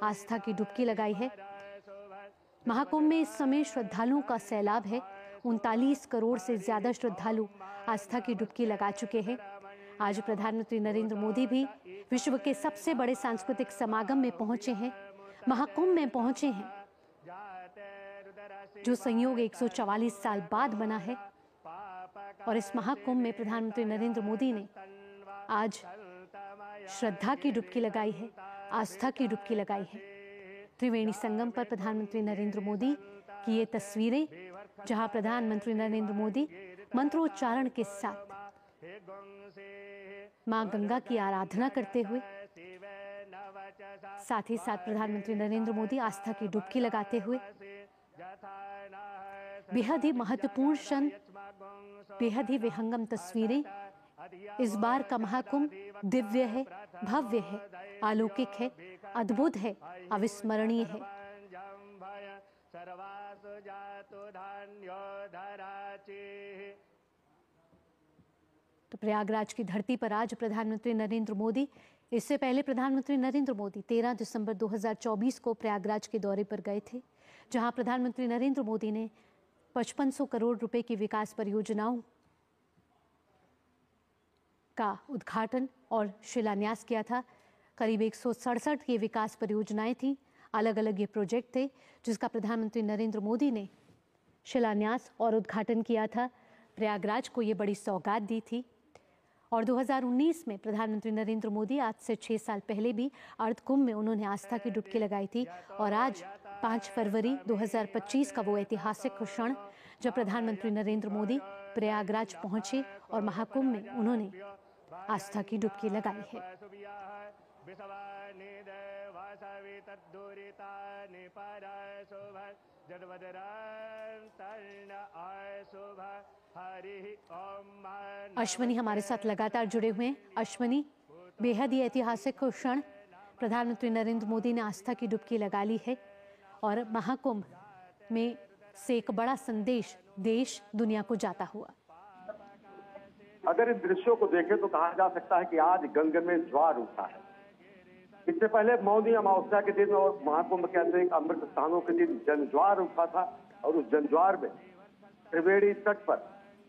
आस्था की डुबकी लगाई है। महाकुंभ में इस समय श्रद्धालुओं का सैलाब है। 39 करोड़ से ज्यादा श्रद्धालु आस्था की डुबकी लगा चुके हैं। आज प्रधानमंत्री नरेंद्र मोदी भी विश्व के सबसे बड़े सांस्कृतिक समागम में पहुंचे हैं, महाकुंभ में पहुंचे हैं, जो संयोग 144 साल बाद बना है। और इस महाकुंभ में प्रधानमंत्री नरेंद्र मोदी ने आज श्रद्धा की डुबकी लगाई है, आस्था की डुबकी लगाई है। त्रिवेणी संगम पर प्रधानमंत्री नरेंद्र मोदी की ये तस्वीरें, जहां प्रधानमंत्री नरेंद्र मोदी मंत्रोच्चारण के साथ मां गंगा की आराधना करते हुए, साथ ही साथ प्रधानमंत्री नरेंद्र मोदी आस्था की डुबकी लगाते हुए, बेहद ही महत्वपूर्ण क्षण, बेहद ही विहंगम तस्वीरें। इस बार का महाकुंभ दिव्य है, भव्य है, अलौकिक है, अद्भुत है, अविस्मरणीय है। तो प्रयागराज की धरती पर आज प्रधानमंत्री नरेंद्र मोदी, इससे पहले प्रधानमंत्री नरेंद्र मोदी 13 दिसंबर 2024 को प्रयागराज के दौरे पर गए थे, जहां प्रधानमंत्री नरेंद्र मोदी ने 5500 करोड़ रुपए की विकास परियोजनाओं का उद्घाटन और शिलान्यास किया था। करीब 167 ये विकास परियोजनाएं थी, अलग अलग ये प्रोजेक्ट थे, जिसका प्रधानमंत्री नरेंद्र मोदी ने शिलान्यास और उद्घाटन किया था। प्रयागराज को ये बड़ी सौगात दी थी। और 2019 में प्रधानमंत्री नरेंद्र मोदी, आज से 6 साल पहले भी अर्ध कुंभ में उन्होंने आस्था की डुबकी लगाई थी। और आज 5 फरवरी 2025 का वो ऐतिहासिक क्षण, जब प्रधानमंत्री नरेंद्र मोदी प्रयागराज पहुंचे और महाकुंभ में उन्होंने आस्था की डुबकी लगाई है। अश्वनी हमारे साथ लगातार जुड़े हुए हैं। अश्वनी, बेहद ही ऐतिहासिक क्षण, प्रधानमंत्री नरेंद्र मोदी ने आस्था की डुबकी लगा ली है और महाकुंभ में से एक बड़ा संदेश देश दुनिया को जाता हुआ। अगर इन दृश्यों को देखें तो कहा जा सकता है कि आज गंगा में ज्वार उठा है। इससे पहले मौनी अमावस्या के दिन और महाकुंभ के अनेक अमृत स्थानों के दिन जनज्वार उठा था और उस जनज्वार में त्रिवेणी तट पर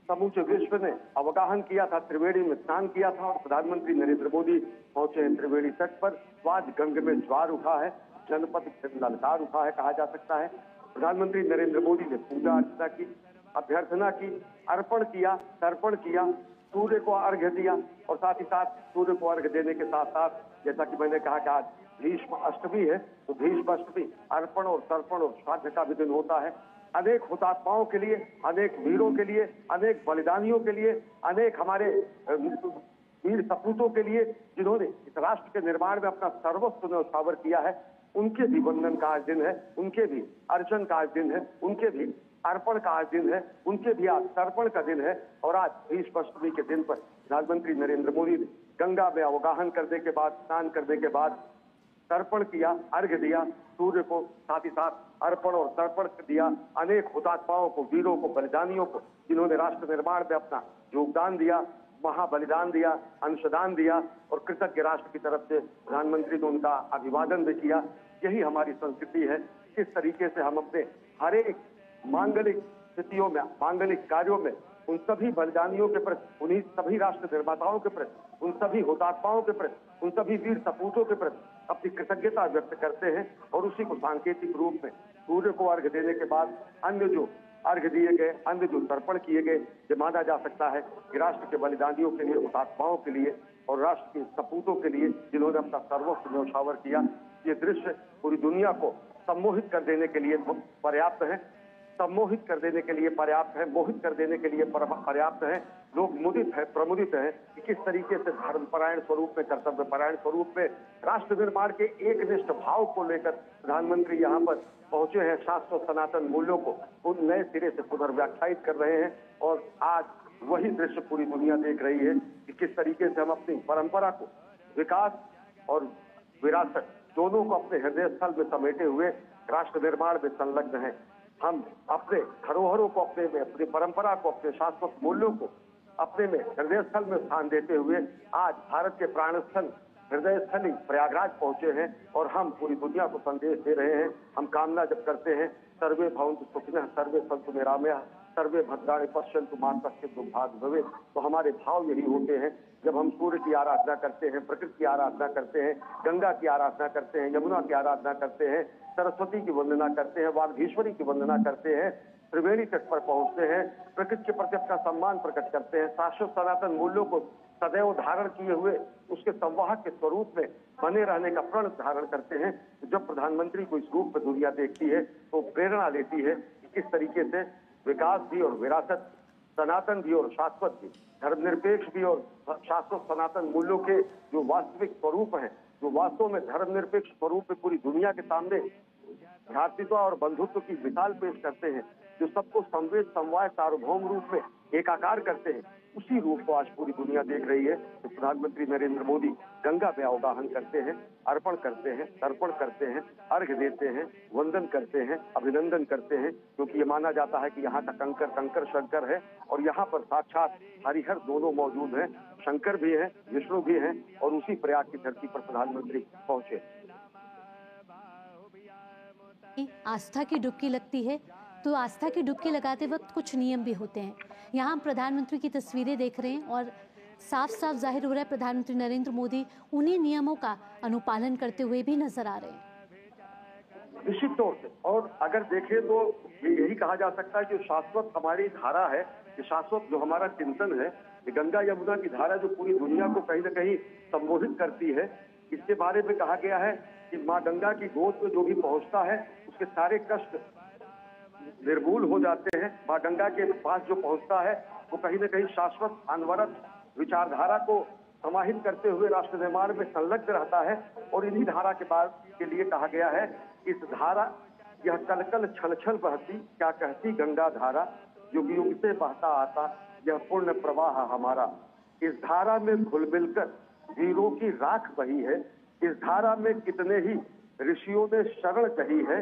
समूचे विश्व ने अवगाहन किया था, त्रिवेणी में स्नान किया था और प्रधानमंत्री नरेंद्र मोदी पहुंचे हैं त्रिवेणी तट पर। तो आज गंगा में ज्वार उठा है, जनपद ललकार उठा है, कहा जा सकता है। प्रधानमंत्री नरेंद्र मोदी ने पूजा अर्चना की, अभ्यर्थना की, अर्पण किया, तर्पण किया, सूर्य को अर्घ्य दिया और साथ ही साथ सूर्य को अर्घ्य देने के साथ साथ, जैसा कि मैंने कहा कि आज भीष्म अष्टमी है, तो भीष्म अष्टमी अर्पण और तर्पण और श्राद्ध का भी दिन होता है। अनेक हुतात्माओं के लिए, अनेक वीरों के लिए, अनेक बलिदानियों के लिए, अनेक हमारे वीर सपूतों के लिए, जिन्होंने इस राष्ट्र के निर्माण में अपना सर्वस्व न्यौछावर किया है, उनके भी वंदन का आज दिन है, उनके भी अर्चन का आज दिन है, उनके भी अर्पण का आज दिन है, उनके भी आज तर्पण का दिन है। और आज भीष्म अष्टमी के दिन पर प्रधानमंत्री नरेंद्र मोदी ने गंगा में अवगाहन करने के बाद, स्नान करने के बाद तर्पण किया, अर्घ्य दिया सूर्य को, साथ ही साथ अर्पण और तर्पण दिया अनेक हुतात्माओं को, वीरों को, बलिदानियों को, जिन्होंने राष्ट्र निर्माण में अपना योगदान दिया, महाबलिदान दिया, अंशदान दिया। और कृतज्ञ राष्ट्र की तरफ से प्रधानमंत्री ने उनका अभिवादन भी किया। यही हमारी संस्कृति है। किस तरीके से हम अपने हर एक मांगलिक स्थितियों में, मांगलिक कार्यों में उन सभी बलिदानियों के प्रति, उन्हीं सभी राष्ट्र निर्माताओं के प्रति, उन सभी हुतात्माओं के प्रति, उन सभी वीर सपूतों के प्रति अपनी कृतज्ञता व्यक्त करते हैं। और उसी को सांकेतिक रूप में सूर्य को अर्घ्य देने के बाद अन्य जो अर्घ्य दिए गए, अन्य जो तर्पण किए गए, ये माना जा सकता है कि राष्ट्र के बलिदानियों के लिए, हुतात्माओं के लिए और राष्ट्र के सपूतों के लिए, जिन्होंने अपना सर्वस्व न्यौछावर किया। ये दृश्य पूरी दुनिया को सम्मोहित कर देने के लिए पर्याप्त है, सम्मोहित कर देने के लिए पर्याप्त है, मोहित कर देने के लिए पर्याप्त है। लोग मुदित है, प्रमुदित है कि किस तरीके से धर्मपरायण स्वरूप में, कर्तव्यपरायण स्वरूप में राष्ट्र निर्माण के एकनिष्ठ भाव को लेकर प्रधानमंत्री यहाँ पर पहुंचे हैं। शाश्वत सनातन मूल्यों को उन नए सिरे से पुनर्व्याख्यायित कर रहे हैं। और आज वही दृश्य पूरी दुनिया देख रही है कि किस तरीके से हम अपनी परंपरा को, विकास और विरासत दोनों को अपने हृदय स्थल में समेटे हुए राष्ट्र निर्माण में संलग्न है। हम अपने धरोहरों को, अपनी परंपरा को, अपने शाश्वत मूल्यों को अपने में हृदय स्थल में स्थान देते हुए आज भारत के प्राण स्थल हृदय स्थली प्रयागराज पहुंचे हैं और हम पूरी दुनिया को संदेश दे रहे हैं। हम कामना जब करते हैं सर्वे भवन्तु सुखिनः सर्वे सन्तु निरामयाः सर्वे भद्राणि पश्यन्तु मा कश्चित् दुर्भाग्यं भवेत्। तो हमारे भाव यही होते हैं जब हम सूर्य की आराधना करते हैं, प्रकृति की आराधना करते हैं, गंगा की आराधना करते हैं, यमुना की आराधना करते हैं, सरस्वती की वंदना करते हैं, वागीश्वरी की वंदना करते हैं, त्रिवेणी तट पर पहुंचते हैं, प्रकृति के प्रति अपना सम्मान प्रकट करते हैं, शाश्वत सनातन मूल्यों को सदैव धारण किए हुए उसके संवाहक के स्वरूप में बने रहने का प्रण धारण करते हैं। तो जब प्रधानमंत्री को इस रूप में दुनिया देखती है तो प्रेरणा लेती है कि किस तरीके से विकास भी और विरासत, सनातन भी और शाश्वत भी, धर्मनिरपेक्ष भी और शाश्वत सनातन मूल्यों के जो वास्तविक स्वरूप हैं, जो वास्तव में धर्मनिरपेक्ष स्वरूप में पूरी दुनिया के सामने भ्रातृत्व और बंधुत्व की मिसाल पेश करते हैं, जो सबको संवेद समवाय सार्वभौम रूप में एकाकार करते हैं, उसी रूप को आज पूरी दुनिया देख रही है। तो प्रधानमंत्री नरेंद्र मोदी गंगा में अवगाहन करते हैं, अर्पण करते हैं, तर्पण करते हैं, अर्घ्य देते हैं, वंदन करते हैं, अभिनंदन करते हैं, क्योंकि ये माना जाता है कि यहाँ का कंकर कंकर शंकर है और यहाँ पर साक्षात हरिहर दोनों मौजूद हैं, शंकर भी हैं, विष्णु भी हैं और उसी प्रयाग की धरती पर प्रधानमंत्री पहुंचे। आस्था की डुबकी लगती है तो आस्था की डुबकी लगाते वक्त कुछ नियम भी होते हैं। यहाँ हम प्रधानमंत्री की तस्वीरें देख रहे हैं और साफ साफ जाहिर हो रहा है प्रधानमंत्री नरेंद्र मोदी उन्हीं नियमों का अनुपालन करते हुए भी नजर आ रहे हैं। निश्चित तौर से, और अगर देखें तो यही कहा जा सकता है कि शाश्वत हमारी धारा है, कि शाश्वत जो हमारा चिंतन है, कि गंगा यमुना की धारा जो पूरी दुनिया को कहीं न कहीं संबोधित करती है। इसके बारे में कहा गया है कि माँ गंगा की गोद में जो भी पहुंचता है उसके सारे कष्ट निर्मूल हो जाते हैं। माँ गंगा के पास जो पहुंचता है वो कहीं न कहीं शाश्वत अनवरत विचारधारा को समाहित करते हुए राष्ट्र निर्माण में संलग्न रहता है। और इन्हीं धारा के बाद के लिए कहा गया है, इस धारा यह कल कल छल छल बहती, क्या कहती गंगा धारा, युग युग से बहता आता यह पूर्ण प्रवाह हमारा। इस धारा में घुल मिलकर वीरों की राख बही है, इस धारा में कितने ही ऋषियों ने शरण कही है,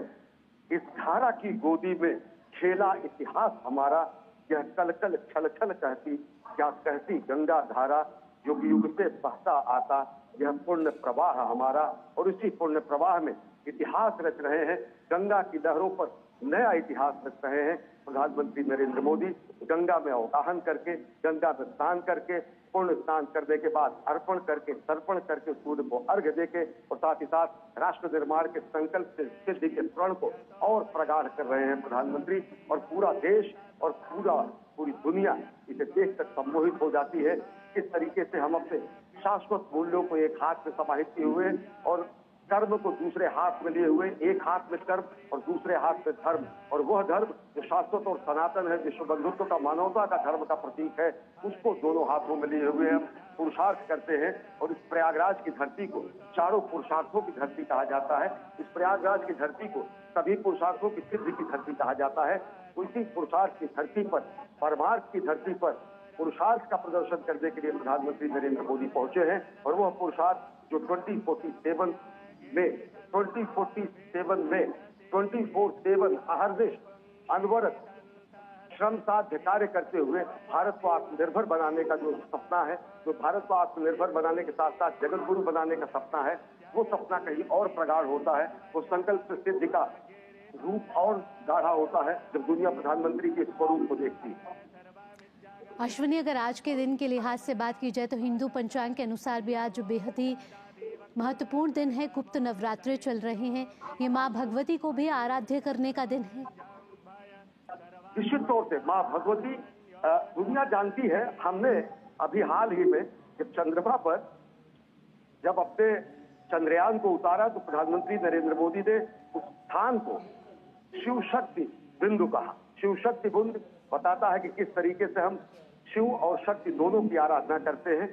इस धारा की गोदी में खेला इतिहास हमारा, यह कल कल छल छल कहती, क्या कहती गंगा धारा, युग युग से बहता आता यह पुण्य प्रवाह हमारा। और इसी पुण्य प्रवाह में इतिहास रच रहे हैं, गंगा की लहरों पर नया इतिहास रच रहे हैं प्रधानमंत्री नरेंद्र मोदी। गंगा में अवगाहन करके, गंगा में स्नान करके, पूर्ण स्नान करने के बाद अर्पण करके, तर्पण करके, सूर्य को अर्घ्य देके और साथ ही साथ राष्ट्र निर्माण के संकल्प से सिद्धि के प्रण को और प्रगाढ़ कर रहे हैं प्रधानमंत्री। और पूरा देश और पूरी दुनिया इसे देखकर सम्मोहित हो जाती है, किस तरीके से हम अपने शाश्वत मूल्यों को एक हाथ में समाहित किए हुए और कर्म को दूसरे हाथ में लिए हुए, एक हाथ में कर्म और दूसरे हाथ में धर्म, और वह धर्म जो शाश्वत और सनातन है, विश्व बंधुत्व का, मानवता का धर्म का प्रतीक है, उसको दोनों हाथों में लिए हुए हम पुरुषार्थ करते हैं। और इस प्रयागराज की धरती को चारों पुरुषार्थों की धरती कहा जाता है। इस प्रयागराज की धरती को सभी पुरुषार्थों की सिद्धि की धरती कहा जाता है। उसी पुरुषार्थ की धरती पर, परमार्थ की धरती पर पुरुषार्थ का प्रदर्शन करने के लिए प्रधानमंत्री नरेंद्र मोदी पहुंचे हैं। और वह पुरुषार्थ जो 2047 में 24/7 अहर्निश अनवरत श्रम साध्य कार्य करते हुए भारत को आत्मनिर्भर बनाने का जो सपना है, जो भारत को आत्मनिर्भर बनाने के साथ साथ जगत गुरु बनाने का सपना है, वो सपना कहीं और प्रगाढ़ होता है। वो संकल्प सिद्धि का रूप और गाढ़ा होता है जब दुनिया प्रधानमंत्री के स्वरूप को देखती है। अश्विनी, अगर आज के दिन के लिहाज से बात की जाए तो हिंदू पंचांग के अनुसार भी आज जो बेहद ही महत्वपूर्ण दिन है, गुप्त नवरात्रे चल रहे हैं, ये माँ भगवती को भी आराध्य करने का दिन है। निश्चित तौर से माँ भगवती दुनिया जानती है। हमने अभी हाल ही में जब चंद्रमा पर जब अपने चंद्रयान को उतारा तो प्रधानमंत्री नरेंद्र मोदी ने उस स्थान को शिव शक्ति बिंदु कहा। शिव शक्ति बिंदु बताता है कि किस तरीके से हम शिव और शक्ति दोनों की आराधना करते हैं,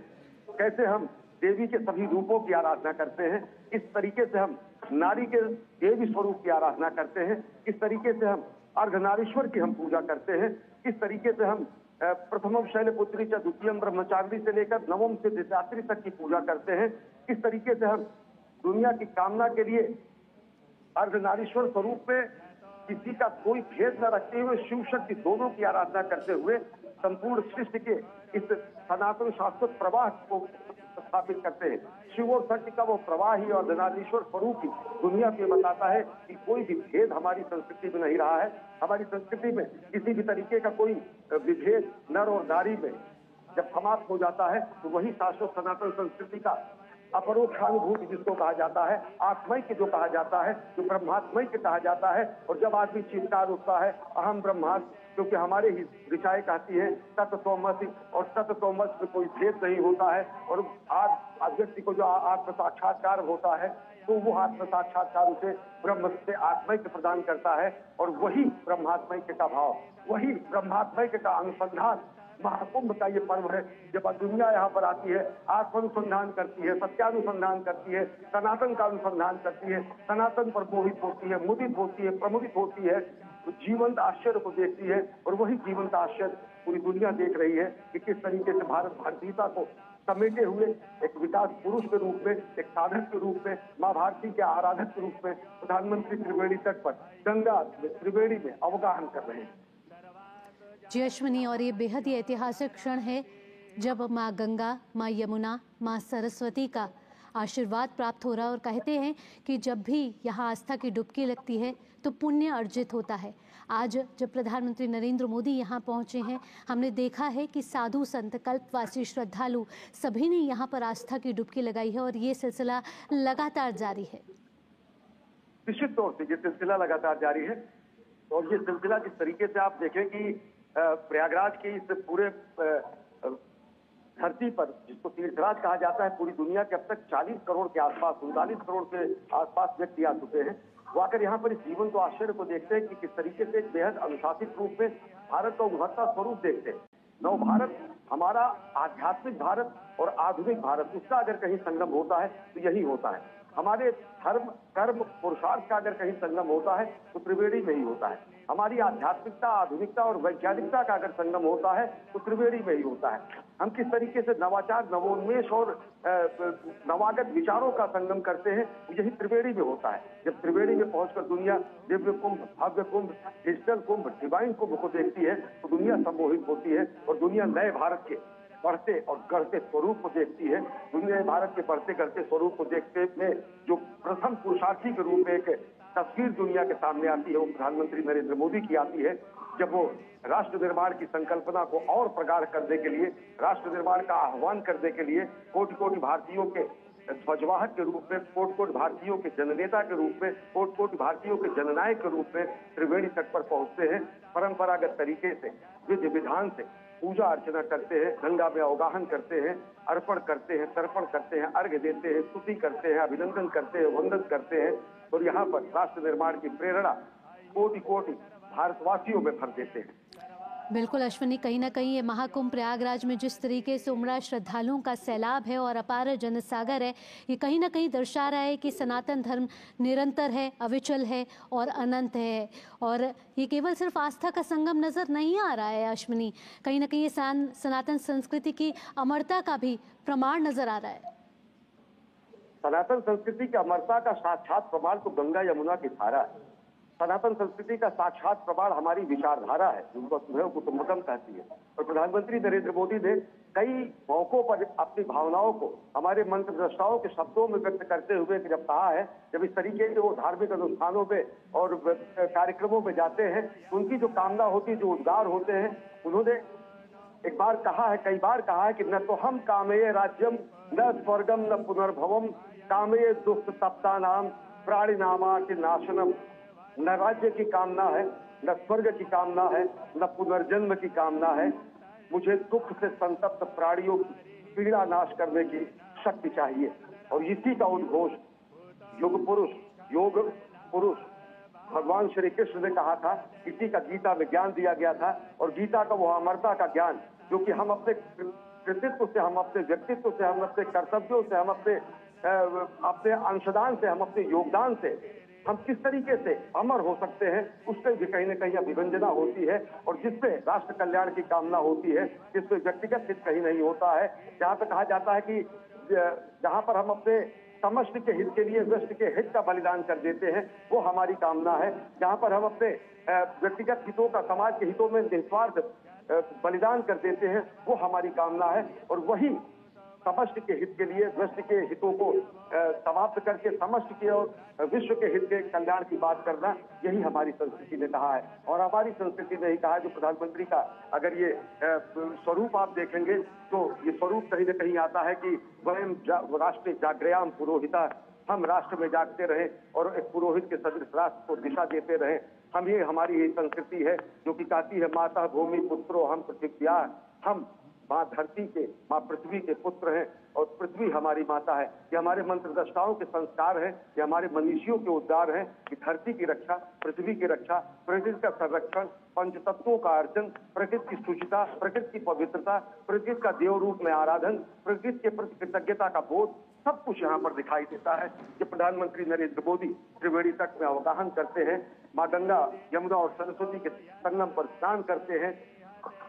कैसे हम देवी के सभी रूपों की आराधना करते हैं, किस तरीके से हम नारी के देवी स्वरूप की आराधना करते हैं, किस तरीके से हम अर्धनारीश्वर की हम पूजा करते हैं, किस तरीके से हम प्रथमम शैलपुत्री च द्वितीयम ब्रह्मचारिणी से लेकर नवम से द्वितीयात्री तक की पूजा करते हैं, किस तरीके से हम दुनिया की कामना के लिए अर्धनारीश्वर स्वरूप में किसी का कोई भेद न रखते हुए शिव शक्ति दोनों की आराधना करते हुए संपूर्ण सृष्टि के इस सनातन शाश्वत प्रवाह को स्थापित करते हैं। शिव और शक्ति का वो प्रवाह ही और जनाधीश्वर स्वरूप ही दुनिया को बताता है कि कोई भी भेद हमारी संस्कृति में नहीं रहा है। हमारी संस्कृति में किसी भी तरीके का कोई विभेद नर और नारी में जब समाप्त हो जाता है तो वही शाश्वत सनातन संस्कृति का अपरोक्षानुभूति जिसको कहा जाता है, आत्मैक्य जो कहा जाता है, जो ब्रह्मात्मैक्य कहा जाता है। और जब आदमी चिंता उठता है अहम ब्रह्मास्मि, क्योंकि हमारे ही ऋचाएं कहती है तत्त्वमसि, और तत्त्वमसि में कोई भेद नहीं होता है। और आज व्यक्ति को जो आत्म साक्षात्कार होता है तो वो आत्म साक्षात्कार उसे ब्रह्म से आत्मैक्य प्रदान करता है। और वही ब्रह्मात्मैक्य का भाव, वही ब्रह्मात्मैक्य का अनुसंधान महाकुंभ का ये पर्व है। जब दुनिया यहाँ पर आती है, आत्मानुसंधान करती है, सत्यानुसंधान करती है, सनातन का अनुसंधान करती है, सनातन पर मोहित होती है, मुदित होती है, प्रमुदित होती है, तो जीवंत आश्चर्य को देखती है। और वही जीवंत आश्चर्य पूरी दुनिया देख रही है कि किस तरीके से भारत भारतीयता को समेटे हुए एक विकास पुरुष के रूप में, एक साधक के रूप में, माँ भारती के आराधक के रूप में प्रधानमंत्री त्रिवेणी तट पर गंगा त्रिवेणी में अवगाहन कर रहे हैं। जी अश्विनी, और ये बेहद ही ऐतिहासिक क्षण है जब माँ गंगा, माँ यमुना, माँ सरस्वती का आशीर्वाद प्राप्त हो रहा है। और कहते हैं कि जब भी यहाँ आस्था की डुबकी लगती है तो पुण्य अर्जित होता है। आज जब प्रधानमंत्री नरेंद्र मोदी यहाँ पहुँचे हैं, हमने देखा है कि साधु संत, कल्पवासी, श्रद्धालु सभी ने यहाँ पर आस्था की डुबकी लगाई है और ये सिलसिला लगातार जारी है। निश्चित तौर से ये सिलसिला लगातार जारी है। और ये सिलसिला जिस तरीके से आप देखें कि प्रयागराज की इस पूरे धरती पर, जिसको तीर्थराज कहा जाता है, पूरी दुनिया के अब तक 40 करोड़ के आसपास, 39 करोड़ के आसपास व्यक्ति आ चुके हैं। वो आकर यहाँ पर इस जीवन को आश्चर्य को देखते हैं कि किस तरीके से एक बेहद अनुशासित रूप में भारत का उभरता स्वरूप देखते हैं। नव भारत, हमारा आध्यात्मिक भारत और आधुनिक भारत, उसका अगर कहीं संगम होता है तो यही होता है। हमारे धर्म, कर्म, पुरुषार्थ का अगर कहीं संगम होता है तो त्रिवेणी में ही होता है। हमारी आध्यात्मिकता, आधुनिकता और वैज्ञानिकता का अगर संगम होता है तो त्रिवेणी में ही होता है। हम किस तरीके से नवाचार, नवोन्मेष और नवागत विचारों का संगम करते हैं, यही त्रिवेणी में होता है। जब त्रिवेणी में पहुंचकर दुनिया दिव्य कुंभ, भव्य कुंभ, डिजिटल कुंभ, डिवाइन कुंभ को देखती है तो दुनिया सम्मोहित होती है और दुनिया नए भारत के बढ़ते और गढ़ते स्वरूप को देखती है। दुनिया भारत के बढ़ते गढ़ते स्वरूप को देखते में जो प्रथम पुरुषार्थी के रूप में एक तस्वीर दुनिया के सामने आती है, वो प्रधानमंत्री नरेंद्र मोदी की आती है। जब वो राष्ट्र निर्माण की संकल्पना को और प्रगाढ़ करने के लिए, राष्ट्र निर्माण का आह्वान करने के लिए कोटि कोटि भारतीयों के ध्वजवाहक के रूप में, कोटि कोटि भारतीयों के जननेता के रूप में, कोटि कोटि भारतीयों के जननायक के रूप में त्रिवेणी तट पर पहुंचते हैं। परंपरागत तरीके से, विधि विधान से पूजा अर्चना करते हैं, गंगा में अवगाहन करते हैं, अर्पण करते हैं, तर्पण करते हैं, अर्घ्य देते हैं, स्तुति करते हैं, अभिनंदन करते हैं, वंदन करते हैं। और यहाँ पर राष्ट्र निर्माण की प्रेरणा कोटि कोटि भारतवासियों में भर देते हैं। बिल्कुल अश्विनी, कहीं ना कहीं ये महाकुंभ प्रयागराज में जिस तरीके से उमड़ा श्रद्धालुओं का सैलाब है और अपार जनसागर है, ये कहीं ना कहीं दर्शा रहा है कि सनातन धर्म निरंतर है, अविचल है और अनंत है। और ये केवल सिर्फ आस्था का संगम नजर नहीं आ रहा है अश्विनी, कहीं ना कहीं ये सनातन संस्कृति की अमरता का भी प्रमाण नजर आ रहा है। सनातन संस्कृति की अमरता का साक्षात प्रमाण तो गंगा यमुना की धारा है। सनातन संस्कृति का साक्षात प्रमाण हमारी विचारधारा है, जिनको वसुधैव कुटुंबकम कहती है। और प्रधानमंत्री नरेंद्र मोदी ने कई मौकों पर अपनी भावनाओं को हमारे मंत्रद्रष्टाओं के शब्दों में व्यक्त करते हुए जब कहा है, जब इस तरीके के वो धार्मिक अनुष्ठानों में और कार्यक्रमों में जाते हैं, उनकी जो कामना होती है, जो उद्गार होते हैं, उन्होंने एक बार कहा है, कई बार कहा है कि न तो हम कामये राज्यम न स्वर्गम न पुनर्भवम कामये दुष्ट तप्ता नाम प्राणी नामा के नाशनम। न राज्य की कामना है, न स्वर्ग की कामना है, न पुनर्जन्म की कामना है। मुझे दुख से संतप्त प्राणियों की पीड़ा नाश करने की शक्ति चाहिए। और इसी का उद्घोष योग पुरुष भगवान श्री कृष्ण ने कहा था, इसी का गीता में ज्ञान दिया गया था। और गीता का वो अमरता का ज्ञान जो कि हम अपने कृतित्व से, हम अपने व्यक्तित्व से, हम अपने कर्तव्यों से, हम अपने अंशदान से, हम अपने योगदान से हम किस तरीके से अमर हो सकते हैं, उससे भी कहीं न कहीं अभिव्यंजना होती है। और जिससे राष्ट्र कल्याण की कामना होती है, जिससे व्यक्तिगत हित कहीं नहीं होता है। जहाँ पे कहा जाता है कि जहाँ पर हम अपने समष्टि के हित के लिए व्यष्टि के हित का बलिदान कर देते हैं, वो हमारी कामना है। जहाँ पर हम अपने व्यक्तिगत हितों का, समाज के हितों में निस्वार्थ बलिदान कर देते हैं, वो हमारी कामना है। और वही समष्टि के हित के लिए, व्यष्टि के हितों को समाप्त करके समष्टि के और विश्व के हित के कल्याण की बात करना, यही हमारी संस्कृति ने कहा है। और हमारी संस्कृति ने ही कहा है, जो प्रधानमंत्री का अगर ये स्वरूप आप देखेंगे तो ये स्वरूप कहीं न कहीं आता है कि वयम राष्ट्र जागृयाम पुरोहिता, हम राष्ट्र में जागते रहे और एक पुरोहित के सदृश राष्ट्र को दिशा देते रहे। हम ये हमारी ये संस्कृति है जो कि कहती है माता भूमि पुत्रो हम पृथ्व्या, हम माँ धरती के, माँ पृथ्वी के पुत्र हैं और पृथ्वी हमारी माता है। ये हमारे मंत्रदृष्टाओं के संस्कार हैं, ये हमारे मनीषियों के उद्गार हैं कि धरती की रक्षा, पृथ्वी की रक्षा, प्रकृति का संरक्षण, पंच तत्वों का अर्जन, प्रकृति की शुचिता, प्रकृति की पवित्रता, प्रकृति का देव रूप में आराधन, प्रकृति के प्रति कृतज्ञता का बोध, सब कुछ यहाँ पर दिखाई देता है। कि प्रधानमंत्री नरेंद्र मोदी त्रिवेणी तट में अवगाहन करते हैं, माँ गंगा, यमुना और सरस्वती के संगम पर स्नान करते हैं,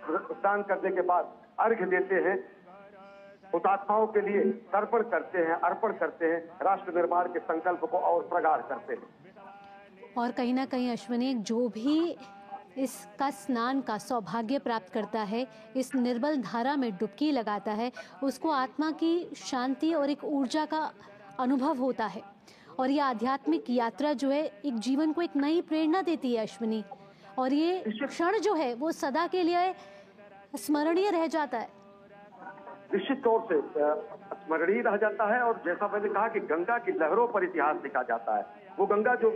स्नान करने के बाद अर्घ्य देते हैं, हुतात्माओं के लिए तर्पण करते हैं, अर्पण करते हैं, राष्ट्र निर्माण के संकल्प को और प्रगाढ़ करते हैं। और कहीं ना कहीं अश्विनी, जो भी इसका स्नान का सौभाग्य प्राप्त करता है, इस निर्मल धारा में डुबकी लगाता है, उसको आत्मा की शांति और एक ऊर्जा का अनुभव होता है। और ये आध्यात्मिक यात्रा जो है एक जीवन को एक नई प्रेरणा देती है अश्विनी, और ये क्षण जो है वो सदा के लिए स्मरणीय रह जाता है। निश्चित तौर से स्मरणीय रह जाता है। और जैसा मैंने कहा कि गंगा की लहरों पर इतिहास लिखा जाता है। वो गंगा जो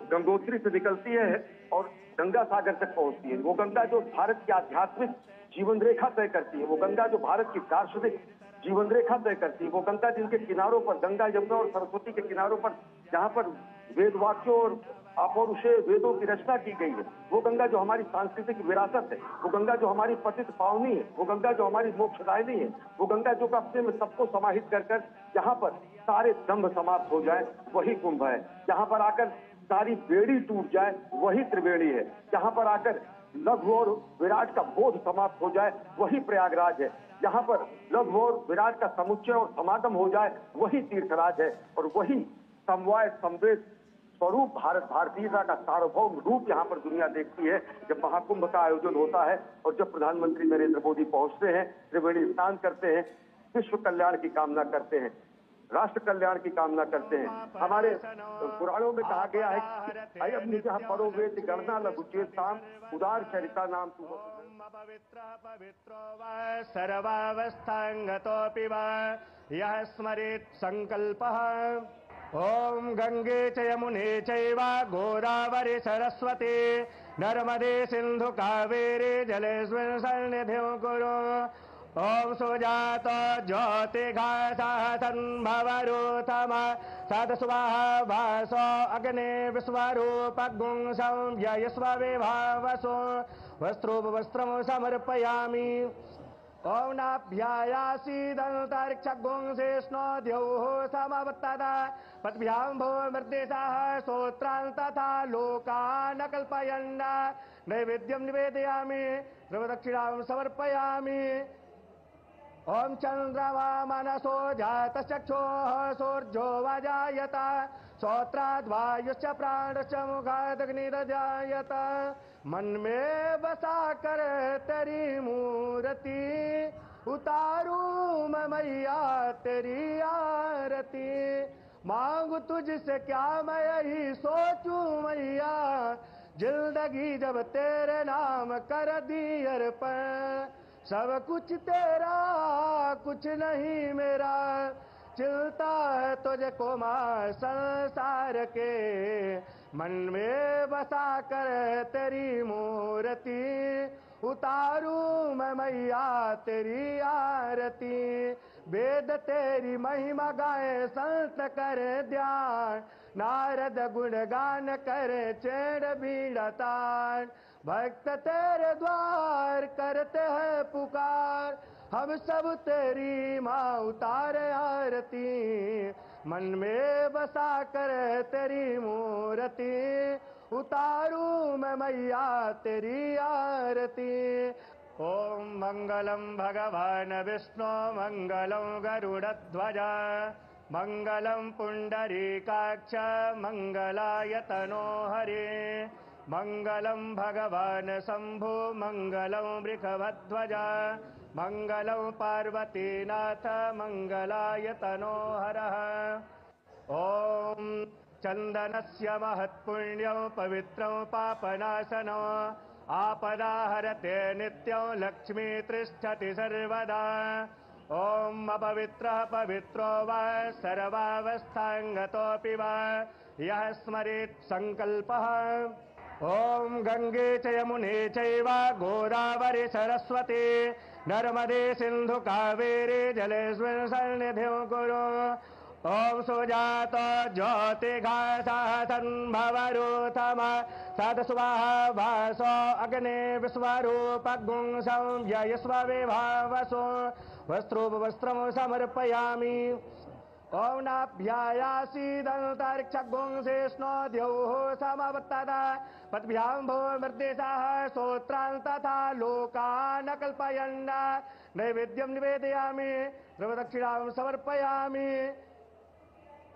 गंगोत्री से निकलती है और गंगा सागर तक पहुंचती है, वो गंगा जो भारत की आध्यात्मिक जीवन रेखा तय करती है, वो गंगा जो भारत की दार्शनिक जीवन रेखा तय करती है, वो गंगा जिनके किनारों पर, गंगा यमुना और सरस्वती के किनारों पर जहाँ पर वेद वाक्यों और अपौरुषेय वेदों की रचना की गई है, वो गंगा जो हमारी सांस्कृतिक विरासत है, वो गंगा जो हमारी पतित पावनी है, वो गंगा जो हमारी मोक्षदायिनी है, वो गंगा जो अपने में सबको समाहित कर कर जहाँ पर सारे दंभ समाप्त हो जाए, वही कुंभ है। जहाँ पर आकर सारी बेड़ी टूट जाए, वही त्रिवेणी है। जहाँ पर आकर लघु और विराट का बोध समाप्त हो जाए, वही प्रयागराज है। जहाँ पर लघु और विराट का समुच्चय और समागम हो जाए, वही तीर्थराज है। और वही समवाय संवेद स्वरूप भारत, भारतीयता का सार्वभौम रूप यहाँ पर दुनिया देखती है जब महाकुंभ का आयोजन होता है और जब प्रधानमंत्री नरेंद्र मोदी पहुंचते हैं, त्रिवेणी स्नान करते हैं, विश्व कल्याण की कामना करते हैं, राष्ट्र कल्याण की कामना करते हैं। हमारे पुराणों में कहा गया है कि अयम निजः परो वेद गणना लघुचेताम उदार चरिता नाम तु पवित्रो वा सर्वावस्थांगतोऽपि वा यः स्मरेत् संकल्पः। ओम गंगे च यमुने चैव गोदावरी सरस्वती नर्मदे सिंधु कावेरी जलेस्मिन् सन्निधिं कुरु। ओम सुजात ज्योतिघासः तन्भवरूथम सदस्वाहा वासो अग्ने विश्वरूपगुं संयस्व विभावसो वस्त्रोपवस्त्रं समर्पयामि। ओम नाभ्यायासीदन्तरिक्षगुंसेष्णो द्यौः समवत्तदा पद्भ्यां भूमर्देशाः स्तोत्रान् तथा लोकान् कल्पयन् नैवेद्यं निवेदयामि सर्वदक्षिणां समर्पयामि। ओम चंद्रमा मनसो जातश्चक्षुः सूर्यो वजायत श्रोत्राद् वायुश्च प्राणश्च मुखादग्निरजायत। मन में बसा कर तेरी मूर्ति उतारूं मैं मैया तेरी आरती। मांगू तुझसे क्या मैं यही सोचूं मैया, जिंदगी जब तेरे नाम कर दी अर्पण। सब कुछ तेरा कुछ नहीं मेरा, चिलता है तुझको माँ संसार के। मन में बसा कर तेरी मूर्ति उतारूं मैं मैया तेरी आरती। वेद तेरी महिमा गाए संत करे ध्यान, नारद गुणगान करे चेड़ बीड़तान। भक्त तेरे द्वार करते हैं पुकार, हम सब तेरी माँ उतारे आरती। मन में बसा कर तेरी मूर्ति उतारूं मैं मैया तेरी आरती। ओम मंगलम भगवान विष्णु मंगलम गरुड़ध्वज मंगलम पुंडरीकाक्ष मंगलाय तनो हरे मंगलम भगवान शंभो मंगलम वृषभध्वज मंगलम पार्वतीनाथ मंगलाय तनोहरः। ओम चंदनस्य महत्पुण्यं पवित्रं पापनाशनं आपदाहरते नित्यं लक्ष्मी तिष्ठति सर्वदा। ओम अपवित्रः पवित्रो वा सर्वावस्थांगतोऽपि वा यः स्मरेत् संकल्पः। ओम गंगे च यमुने चैव गोदावरी सरस्वती नर्मदे सिंधु कावेरी जलेस्मिन् सन्निधिं कुरु। ओम सुजात ज्योतिघासः तन्भवरूथम सदस्वाहा भासो अग्ने विश्वरूपगुंसं ययस्व विभावसो वस्त्रोपवस्त्रं समर्पयामि। ओम नाभ्यायासीदन्तरिक्षगुंसेष्णो द्यौः समवत्तदा पद्भ्यां भूमर्देशाः श्रोत्रान् तथा लोकान् कल्पयन् नैवेद्यं निवेदयामि द्रवदक्षिणां समर्पयामि।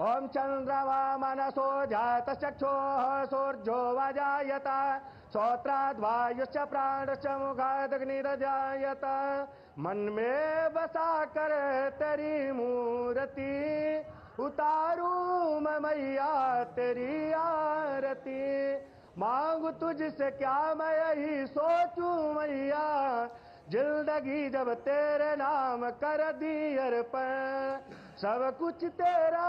ओम चंद्रमा मनसो जातश्चक्षुः सूर्यो वजायत श्रोत्राद्वायुश्च प्राणश्च मुखादग्निरजायत। मन में बसा कर तेरी मूर्ति उतारूं मैं मैया तेरी आरती। मांगू तुझसे क्या मैं यही सोचूं मैया जिंदगी जब तेरे नाम कर दी अर्पण। सब कुछ तेरा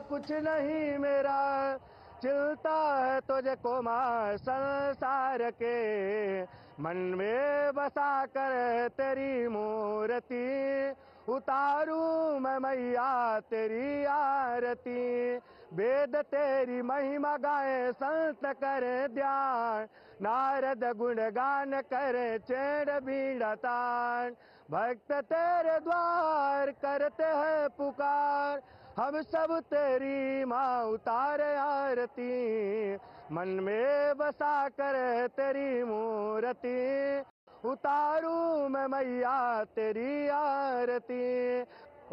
कुछ नहीं मेरा चिलता है तुझको माँ संसार के। मन में बसा कर तेरी मूर्ति उतारूं मैं मैया तेरी आरती। वेद तेरी महिमा गाए संत करे ध्यान नारद गुणगान करे चेड़ बीड़ा तान। भक्त तेरे द्वार करते हैं पुकार हम सब तेरी माँ उतारे आरती। मन में बसा कर तेरी मूर्ति उतारूं मैं मैया तेरी आरती।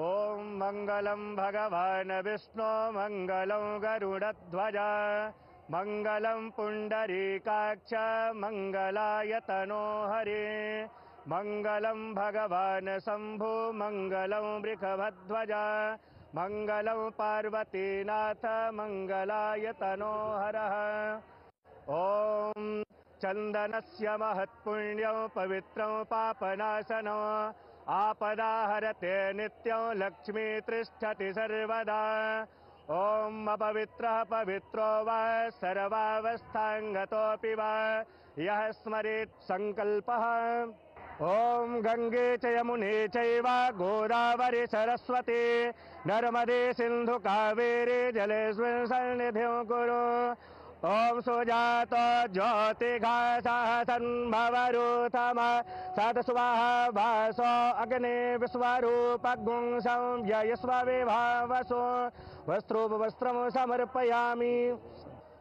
ओम मंगलम भगवान विष्णु मंगलम गरुड़ध्वज मंगलम पुंडरीकाक्ष मंगलाय तनोहरे मंगलम भगवान शंभो मंगलम वृषभध्वज मंगलम पार्वतीनाथ मंगलाय तनोहरः। ओम चंदनस्य महत्पुण्यं पवित्रं पापनाशनं आपदाहरते नित्यं लक्ष्मी तिष्ठति सर्वदा। ओम अपवित्रः पवित्रो वा सर्वावस्थांगतोऽपि वा यः स्मरेत् संकल्पः। ओम गंगे च यमुने चैव गोदावरी सरस्वती नर्मदे सिंधु कावेरी जलेस्मिन् सन्निधिं कुरु। ओम सुजात ज्योतिघासः तन्भवरूथम सदस्वाहा भासो अग्ने विश्वरूपगुंसं ययस्व विभावसो वस्त्रोपवस्त्रं समर्पयामि।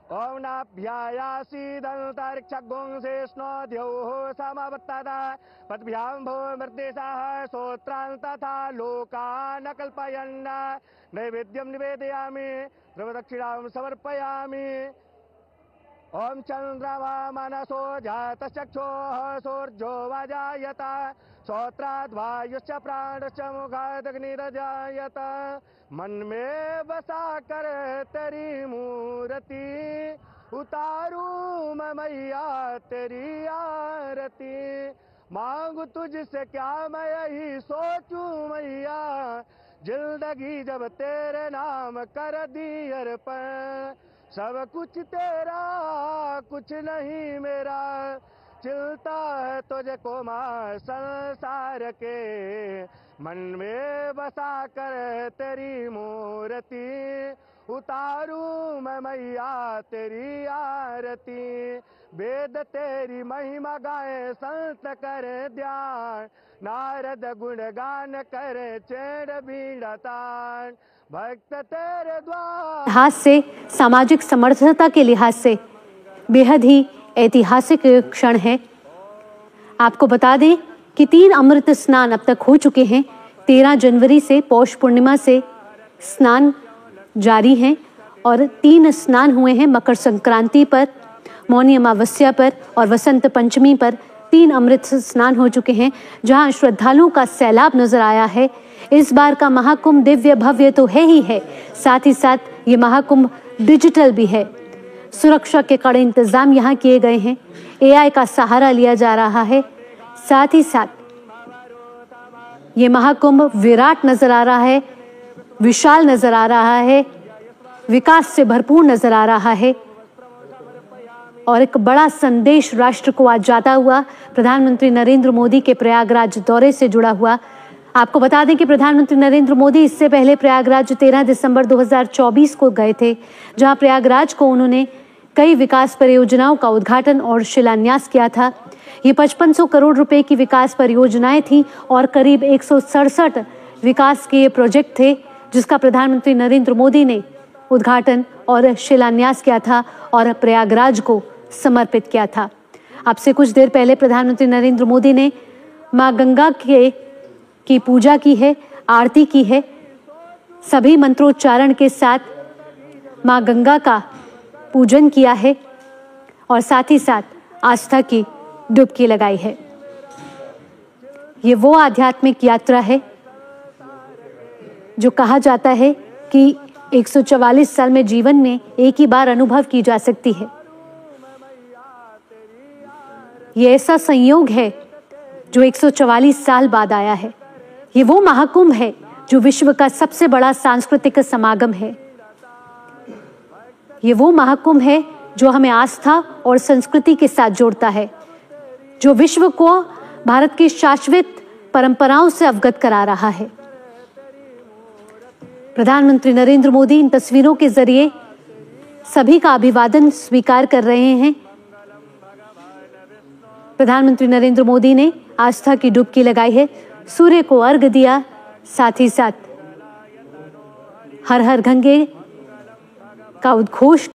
ओम नाभ्यायासीदन्तरिक्षगुंसेष्णो द्यौः समवत्तदा पद्भ्यां भूमर्देशाः श्रोत्रान् तथा लोकान् कल्पयन् नैवेद्यं निवेदयामि द्रवदक्षिणां समर्पयामि। ओम चंद्रमा मनसो जातश्चक्षुः सूर्यो वजायत श्रोत्राद्वायुश्च प्राणश्च मुखादग्निरजायत। मन में बसा कर तेरी मूर्ति उतारूं मैं मैया तेरी आरती। मांगू तुझसे क्या मैं यही सोचूं मैया जिंदगी जब तेरे नाम कर दी अर्पण। सब कुछ तेरा कुछ नहीं मेरा चिलता है तुझको माँ संसार के। मन में बसा कर तेरी मूर्ति उतारूं मैं मैया तेरी आरती। वेद तेरी महिमा गाए संत करे ध्यान नारद गुणगान करे चेड़ बीड़ा तान। भक्त तेरे द्वार लिहाज से सामाजिक समर्थनता के लिहाज से बेहद ही ऐतिहासिक क्षण है। आपको बता दें कि 3 अमृत स्नान अब तक हो चुके हैं। 13 जनवरी से पौष पूर्णिमा से स्नान जारी हैं और 3 स्नान हुए हैं मकर संक्रांति पर। मौनी अमावस्या पर और वसंत पंचमी पर 3 अमृत स्नान हो चुके हैं, जहां श्रद्धालुओं का सैलाब नजर आया है। इस बार का महाकुंभ दिव्य भव्य तो है ही है, साथ ही साथ ये महाकुंभ डिजिटल भी है। सुरक्षा के कड़े इंतजाम यहाँ किए गए हैं, AI का सहारा लिया जा रहा है। साथ ही साथ ये महाकुंभ विराट नजर आ रहा है, विशाल नजर आ रहा है, विकास से भरपूर नजर आ रहा है और एक बड़ा संदेश राष्ट्र को आज जाता हुआ प्रधानमंत्री नरेंद्र मोदी के प्रयागराज दौरे से जुड़ा हुआ। आपको बता दें कि प्रधानमंत्री नरेंद्र मोदी इससे पहले प्रयागराज 13 दिसंबर 2024 को गए थे, जहां प्रयागराज को उन्होंने कई विकास परियोजनाओं का उद्घाटन और शिलान्यास किया था। ये 5500 करोड़ रुपए की विकास परियोजनाएं थी और करीब 167 विकास के ये प्रोजेक्ट थे, जिसका प्रधानमंत्री नरेंद्र मोदी ने उद्घाटन और शिलान्यास किया था और प्रयागराज को समर्पित किया था। अब से कुछ देर पहले प्रधानमंत्री नरेंद्र मोदी ने मां गंगा की पूजा की है, आरती की है। सभी मंत्रोच्चारण के साथ मां गंगा का पूजन किया है और साथ ही साथ आस्था की डुबकी लगाई है। ये वो आध्यात्मिक यात्रा है जो कहा जाता है कि 144 साल में जीवन में एक ही बार अनुभव की जा सकती है। ये ऐसा संयोग है जो 144 साल बाद आया है। ये वो महाकुंभ है जो विश्व का सबसे बड़ा सांस्कृतिक समागम है। ये वो महाकुंभ है जो हमें आस्था और संस्कृति के साथ जोड़ता है, जो विश्व को भारत की शाश्वत परंपराओं से अवगत करा रहा है। प्रधानमंत्री नरेंद्र मोदी इन तस्वीरों के जरिए सभी का अभिवादन स्वीकार कर रहे हैं। प्रधानमंत्री नरेंद्र मोदी ने आस्था की डुबकी लगाई है, सूर्य को अर्घ्य दिया, साथ ही साथ हर हर गंगे का उद्घोष